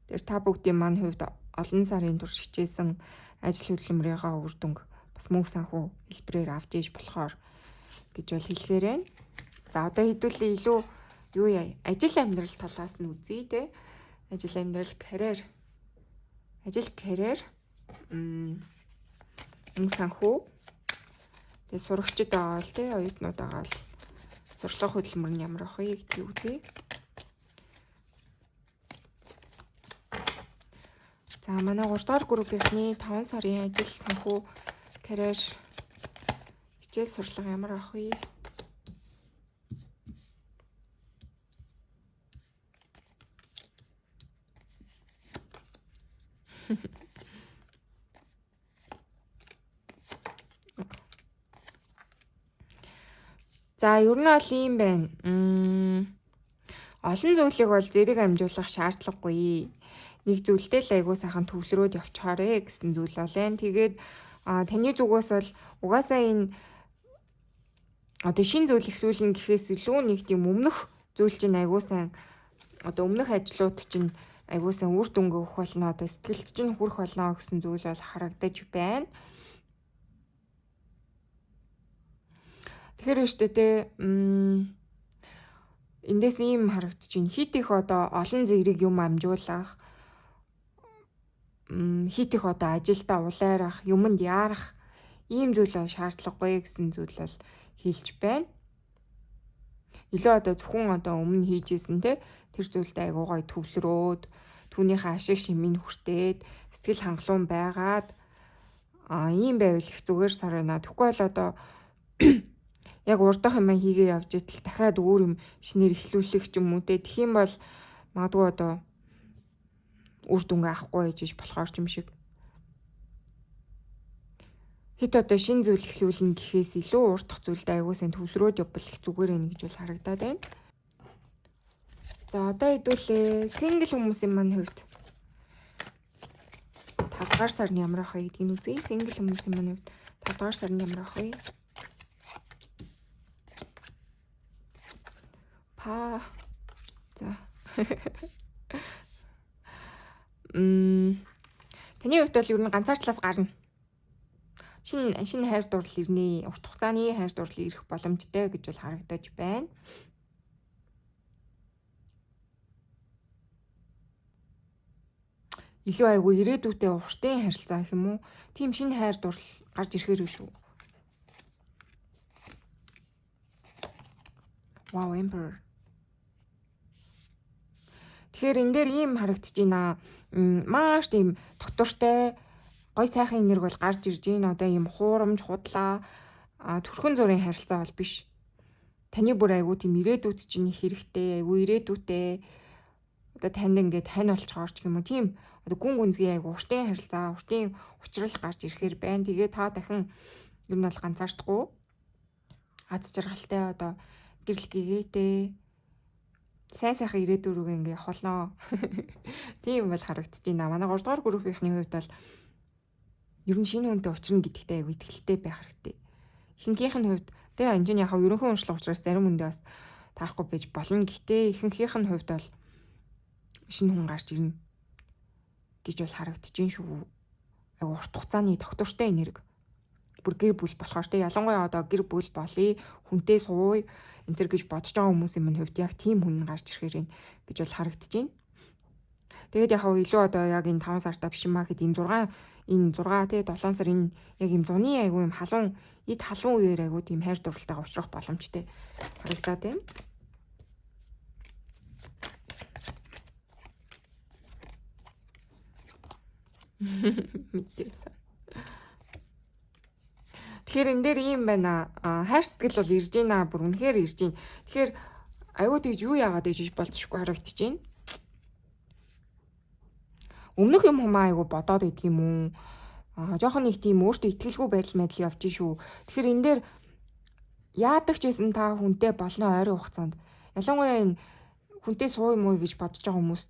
A: Тэр та бүгдийн маань хувьд олон сарын турш хичээсэн ажил хөдөлмөрийнхаа үр дүнг бас мөнгө санхүү хэлбэрээр авч иж болохоор гэж бол хэлэхээр байна. За одоо хэдүүлээ илүү юу яа? Ажил амьдрал талаас нь үзье те. Ажил амьдрал карьер. Ажил карьер. Санхүү. Тэгээ сурагчид байгаа л те, оюутнууд байгаа л сурчлага хөдөлмөр нь ямар ах вэ гэдгийг үзье. За манай 3 дугаар группийнхний 5 сарын ажил санхүү карьер хичээл сурчлага ямар ах вэ? За ер нь бол ийм байна. Олон зүйлийг бол зэрэг амжуулах шаардлагагүй. Нэг зүйлдээ л айгуу сайхан төвлөрөөд явчихаарэ гэсэн зүйл бол энэ. Тэгээд таны зүгээс бол угаасаа энэ одоо шинэ зүйл эхлүүлнэ гэхээс илүү нэг тийм өмнөх зүйл чинь айгуу сайн одоо өмнөх ажлууд чинь айгуу сайн үр дүнгээ өгөх болно. Одоо сэтгэлд чинь хүрэх болно гэсэн зүйл бол харагдаж байна. Тэгэхээр өштэй те эндээс ийм харагдаж байна. Хит их одоо олон зэрэг юм амжуулах, хит их одоо ажилдаа улайрах, юмд яарах ийм зүйл шаардлагагүй гэсэн зүйл бол хэлж байна. Илүү одоо зөвхөн одоо өмнө хийжсэн те тэр зүйлдээ айгуу гой төвлөрөөд түүнийхээ ашиг шимийг хүртээд сэтгэл хангалуун байгаад ийм байвал их зүгээр сар байна. Тэгэхгүй бол одоо яг урдах юм хийгээ явж идэл дахиад өөр юм шинээр эхлүүлэх ч юм уу те. Тэгэх юм бол магадгүй одоо үр дүнгээ авахгүй гэж болохоор ч юм шиг. Хит одоо шинэ зүйл эхлүүлнэ гэхээс илүү урдах зүйлд аягүй сайн төвлөрөөд явбал их зүгээр ээ гэж бол харагдаад байна. За одоо хэдүүлээ сингл хүмүүсийн маань хувьд 5 дугаар сарны ямар ах вэ гэдгийг үзье. Сингл хүмүүсийн маань хувьд 5 дугаар сарны ямар ах вэ? За. Таны хувьд бол ер нь ганцаарчлаас гарна. Шинэ хайр дурлал ирнэ. Урт хугацааны хайр дурлал ирэх боломжтой гэж бол харагдаж байна. Илүү айгүй ирээдүйтэй уртын харилцаа гэх юм уу? Тийм шинэ хайр дурлал гарч ирэхээр шүү. Wow, Emperor. Тэгэхээр энэ дээр ийм харагдаж байна. Маш тийм доктортой гой сайхан энерги бол гарч ирж байна. Одоо ийм хуурамч, худлаа, төрхөн зургийн харилцаа бол биш. Таны бүр айгүй тийм ирээдүйд чинь хэрэгтэй, айгүй ирээдүйтэй. Одоо танд ингээд тань болцохоор ч юм уу тийм одоо гүн гүнзгий айгүй уртын харилцаа, уртын учрал гарч ирэхээр байна. Тэгээ та дахин ер нь бол ганцаардахгүй. Аз жаргалтай одоо гэрэл гэгээтэй сайн сайхан ирээдүйн рүү ингээ холноо. Тийм бол харагдаж байна. Манай 3 дугаар группийнхний хувьд бол ер нь шинэ хүнтэй уулзна гэдэгтээ аягүй итгэлтэй байх хэрэгтэй. Ихэнхийнх нь хувьд тэгээ энэ нь яг ерөнхий уншлага учраас зарим хүндээ бас таарахгүй байж болно. Гэхдээ ихэнхийнх нь хувьд бол шинэ хүн гарч ирнэ гэж бол харагдаж байна шүү. Аягүй урт хугацааны доктортой энерги. Бүр гэр бүл болохоор тэ ялангуяа одоо гэр бүл болъё, хүнтэй сууя энэ төр гэж бодож байгаа хүмүүсийн минь хувьд яг тийм хүн гарч ирэхээр гэж бол харагдаж байна. Тэгээд яг илүү одоо яг энэ 5 сартаа биш юм аа гэхэд энэ 6 те 7 сар энэ яг юм зуны айгүй юм халуун үеэр айгүй тийм хайр дурлалтайгаа уулзах боломжтой харагдаад байна. Мэдээсэн. Тэгэхээр энэ дээр ийм байна. Хайр сэтгэл бол ирж байна. Бүр үнэхээр ирж байна. Тэгэхээр айгүй тэгж юу яагаад гэж болцсохгүй харагдаж байна. Өмнөх юм хумаа айгүй бодоод идэх юм уу? Жохон нэг тийм өөртөө итгэлгүй байдал мэдл явж шүү. Тэгэхээр энэ дээр яадаг ч гэсэн та хүнтэй болно ойрын хугацаанд. Ялангуяа энэ хүнтэй суу юм уу гэж бодож байгаа хүмүүст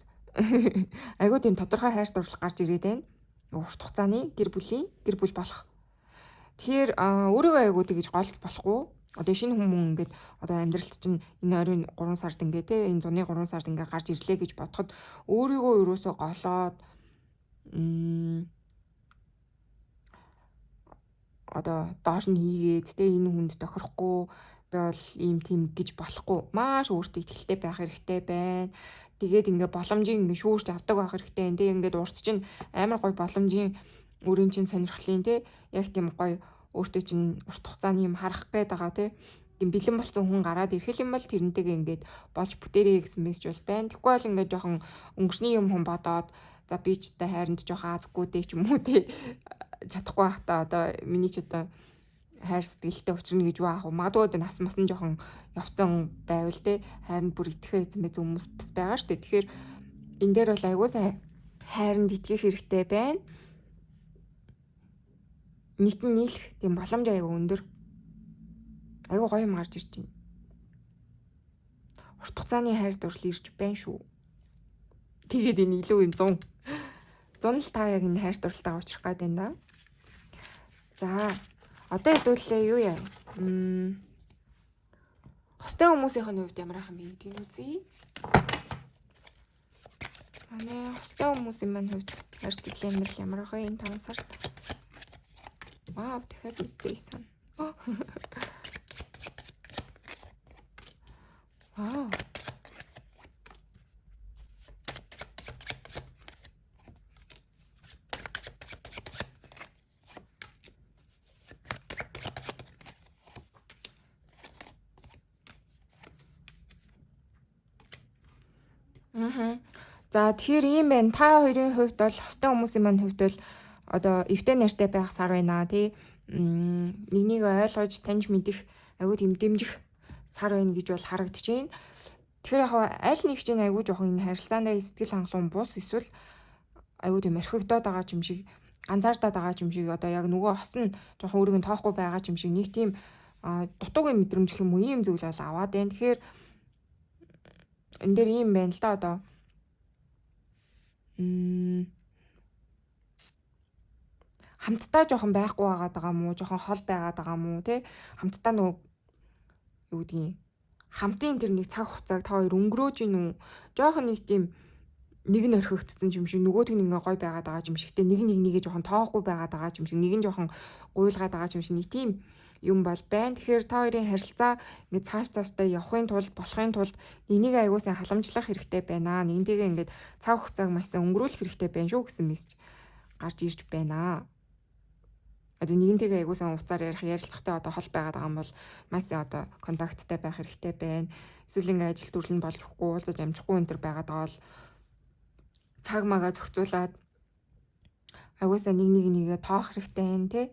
A: айгүй тийм тодорхой хайр дурлал гарч ирээд байна. Урт хугацааны гэр бүл болох. Тэгэхээр өөрийгөө айгүй тэгж голж болохгүй. Одоо шинэ хүмүүс ингээд одоо амьдралт чинь энэ ойрын 3 сард ингээд те энэ зуны 3 сард ингээд гарч ирлээ гэж бодоход өөрийгөө ерөөсөө голоод одоо доош нь хийгээд те энэ хүнд тохирохгүй би бол ийм тийм гэж болохгүй. Маш өөртөө ихтэй байх хэрэгтэй байна. Тэгээд ингээ боломжийг ингээ шүүрч авдаг байх хэрэгтэй. Тэ ингээд урт чинь амар гоё боломжийн өрийн чинь сонирхлын тэ яг тийм гоё өөртөө чинь урт хугацааны юм харах гээд байгаа тэ. Тийм бэлэн болсон хүн гараад ирэх юм бол тэрнтэйгээ ингээд болж бүтээрээ гэсэн мессеж бол байна. Тэгэхгүй бол ингээд жоохон өнгөрсний юм хүн бодоод за би ч одоо хайранд жоохон азгүй дээ ч юм уу тэ чадахгүй байх та одоо миний ч одоо хайр сэтгэлтэй учрна гэж баах уу. Магадгүй одоо нас масан жоохон явцсан байвал тэ хайранд бүр итгэхээ эзэмээ хүмүүс бас байгаа шүү дээ. Тэгэхээр энэ дээр бол айгуу сайн хайранд итгэх хэрэгтэй байна. Нийтэн нийлэх тийм боломж айгуу өндөр. Айгуу гоё юм гарч ирж байна. Урт хугацааны хайр дурлал ирж байна шүү. Тэгээд энэ илүү юм 100 л та яг энэ хайр дурлалтаа уучрах гээд байна да. За одоо хэдүүлээ юу яа. Хостой хүмүүсийн хувьд ямар хам бэ гэдгийг үзье. Манай хостой хүмүүсийн маань хувьд хайр сэтгэлийн амьдрал ямар байх вэ энэ 5 сард. Вау дахиад үдээсэн. Вау. За тэгэхээр ийм байна. Та хоёрын хувьд бол хостой хүмүүсийн маань хувьд бол одоо эвтэй нартай байх сар байна тий. Нэгнийг ойлгож таньж мэдэх айгүй тийм дэмжих сар байна гэж бол харагдаж байна. Тэгэхээр яг аль нэг чинь айгүй жоохон энэ харилцаандаа сэтгэл хангалуун бус эсвэл айгүй тийм орхигдоод байгаа юм шиг ганцаардаад байгаа юм шиг одоо яг нөгөө хос нь жоохон өөрийг нь тоохгүй байгаа юм шиг нэг тийм дутуугийн мэдрэмж юм уу ийм зүйл бол аваад байна. Тэгэхээр энэ дээр ийм байна л да одоо хамтдаа жоохон байхгүй байгаа мó жоохон хол байгаа мó тий хамтдаа нөгөө юу гэдгийг хамтын тэр нэг цаг хугацааг та хоёр өнгөрөөж гин үү жоохон нэг тийм нэг нь орхигдсон юм шиг нөгөөт нь ингээ гой байгаа юм шигтэй нэгээ жоохон тоохгүй байгаа юм шиг нэг нь жоохон гуйлгаад байгаа юм шиг нэг тийм юм бол байна. Тэгэхээр та хоёрын харилцаа ингээд цаашдаа явахын тулд болохын тулд энийг аягүй сайн халамжлах хэрэгтэй байна. Нэгнтэйгээ ингээд цаг хугацааг маш сайн өнгөрүүлэх хэрэгтэй байна шүү гэсэн мессеж гарч ирж байна. Одоо нэгнтэйгээ аягүй сайн уцаар ярилцахтай одоо хол байгаад байгаа юм бол маш сайн одоо контакттай байх хэрэгтэй байна. Эсвэл ингээд ажил төрөл нь болж өгөхгүй уулзаж амжихгүй энэ төр байгаад байгаа бол цаг магаа зохицуулаад аягүй сайн нэгээ тоох хэрэгтэй байна тий.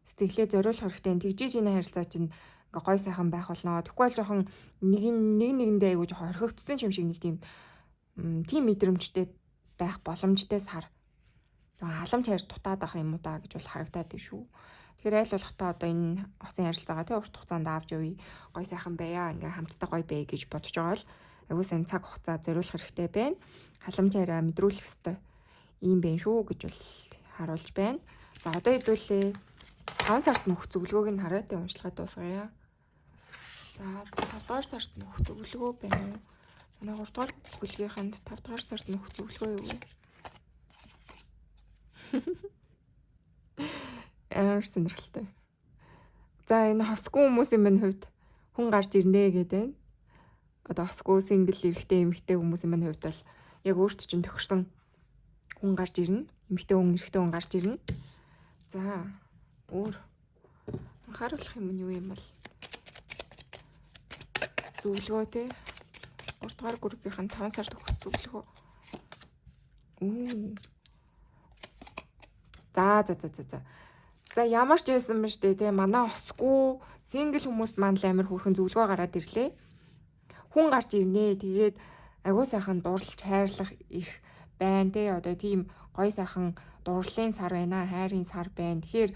A: Сэтгэлээ зориулах хэрэгтэй. Тэгжиж энэ харилцаа чинь ингээ гой сайхан байх болно. Тэгэхгүй бол жоохон нэгэндээ айгуу жоохон орхигдсон юм шиг нэг тийм мэдрэмжтэй байх боломжтой сар. Халамж хайр дутаад байх юм уу да гэж бол харагдаад байна шүү. Тэгэхээр аль болох та одоо энэ хосын харилцаагаа тий урт хугацаанд авч явъя. Гой сайхан байя. Ингээ хамтдаа гой бай гэж бодож байгаа бол айгуу сайн цаг хугацаа зориулах хэрэгтэй байна. Халамж хайраа мэдрүүлэх ёстой. Ийм байна шүү гэж бол харуулж байна. За одоо хэдүүлээ 5 сард нөх зөвлөгөөг нь хараад уншлагаа дуусгая. За 5 дугаар сард нөх зөвлөгөө байна уу? Манай 3 дугаар бүлгийнхэнд 5 дугаар сард нөх зөвлөгөө юу вэ? Амар сонирхолтой. За энэ хосгүй хүмүүсийн минь хувьд хүн гарч ирнэ гэдэг. Одоо хосгүй сингл эрэгтэй эмэгтэй хүмүүсийн минь хувьд бол яг өөрт чинь тохирсон хүн гарч ирнэ. Эмэгтэй хүн эрэгтэй хүн гарч ирнэ. За өөр анхааруулах юм нь юу юм бол зөвлөгөө те 3 дугаар группийн 5 сард өгөх зөвлөгөө. За ямар ч байсан ба штэ те манай хосгүй сингл хүмүүст маань л амар хөөрхөн зөвлөгөө гараад ирлээ. Хүн гарч ирнэ. Тэгээд агуу сайхан дурлж хайрлах их байна те одоо тийм гой сайхан дурлалын сар байна, хайрын сар байна. Тэгэхээр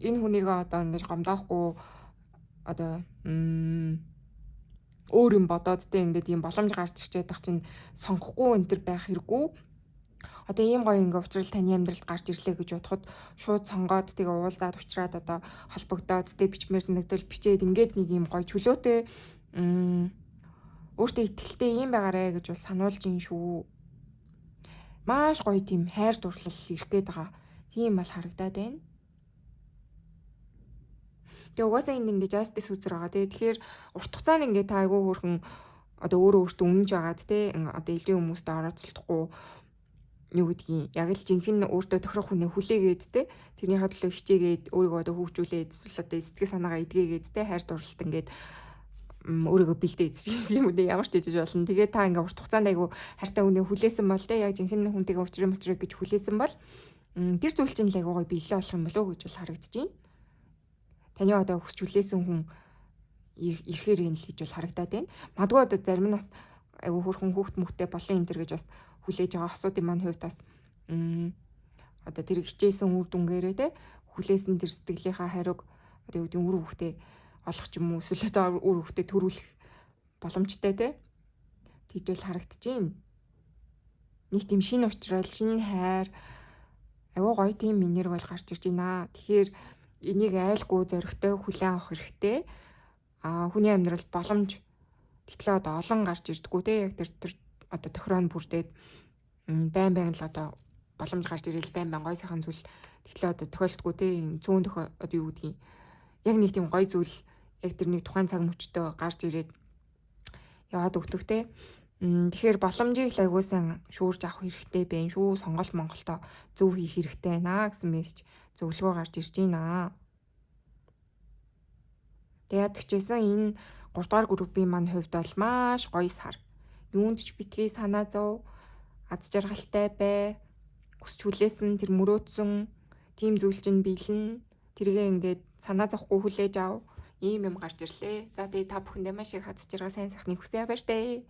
A: энэ хүнийгээ одоо ингэж гомдоохгүй одоо өөр юм бодоод те ингээд ийм боломж гарч ирчээд тах чинь сонгохгүй энэ төр байх хэрэггүй. Одоо ийм гоё ингээ уучрал таны амьдралд гарч ирлээ гэж бодоход шууд сонгоод тэгээ уулзаад уучраад одоо холбогдоод те бичмээр санагдвал бичээд ингээд нэг ийм гоё чөлөөтэй өөртөө ихтэй юм байгаарэ гэж бол сануулж ин шүү. Маш гоё тийм хайр дурлал ирэх гээд байгаа. Тийм бол харагдаад байна. Тэгээ угаасаа энэ ингээ justice үзэр байгаа. Тэгэхээр урт хугацаанд ингээ та айгүй хөөрхөн одоо өөрөө өөртөө өмнөж байгаад те одоо элдвийн хүмүүст орооцолдохгүй юу гэдгийг яг л жинхэнэ өөртөө тохирох хүнээ хүлээгээд те тэрний хадлаа хичээгээд өөрийгөө одоо хөгжүүлээд эсвэл одоо сэтгэл санаагаа эдгээгээд те хайр дурлалт ингээд өөрийгөө бэлдээд юм үү ямар ч жижиг болно. Тэгээд та ингээ урт хугацаанд айгүй хайртай хүнээ хүлээсэн бол те яг жинхэнэ хүнтэйгээ уулзрах гэж хүлээсэн бол тэр зүйл чинь л айгүй гоё биелээ болох юм болов уу гэж бол харагдаж байна. Таны одоо хүсч хүлээсэн хүн ирэхээр юм л гэж бол харагдаад байна. Магадгүй одоо зарим нь бас айгүй хөрхөн хүүхд мөхтэй болон энэ төр гэж бас хүлээж байгаа асуудын маань хувьд бас одоо тэр хичээсэн үр дүнгээрээ те хүлээсэн тэр сэтгэлийнхаа хариуг одоо юу гэдэг үр хүүхдээ олох ч юм уу эсвэл одоо үр хүүхдээ төрүүлэх боломжтой те тийжэл харагдаж байна. Нэг тийм шинэ уучрал, шинэ хайр айгүй гоё тийм энерги бол гарч ирж байна. Тэгэхээр энийг айлгүй зоригтой хүлээн авах хэрэгтэй. Хүний амьдралд боломж гэтлээ одоо олон гарч ирдэггүй те яг тэр одоо тохироонд бүрдээд байн л одоо боломж гарч ирээл байн гоё сайхан зүйл гэтлээ одоо тохиолддоггүй те цөөн одоо юу гэдгийг яг нэг тийм гоё зүйл яг тэр нэг тухайн цаг мөчтөө гарч ирээд яваад өгдөг те. Тэгэхээр боломжийг л айгуусан шүүрж авах хэрэгтэй байна шүү. Сонголт Монголдо зөв хийх хэрэгтэй байна гэсэн мессеж зөвлөгөө гарч ирж байна. Тэгээд тэгчээсэн энэ 3 дугаар группийн маань хувьд бол маш гоё сар. Юунд ч битгий санаа зов, аз жаргалтай бай. Хүсч хүлээсэн тэр мөрөөдсөн тийм зүйл чинь биелэн тэргээ ингээд санаа зовхгүй хүлээж ав. Ийм юм гарч ирлээ. За тэгээ та бүхэндээ маш их аз жаргал сайн сайхныг хүсье баяртай.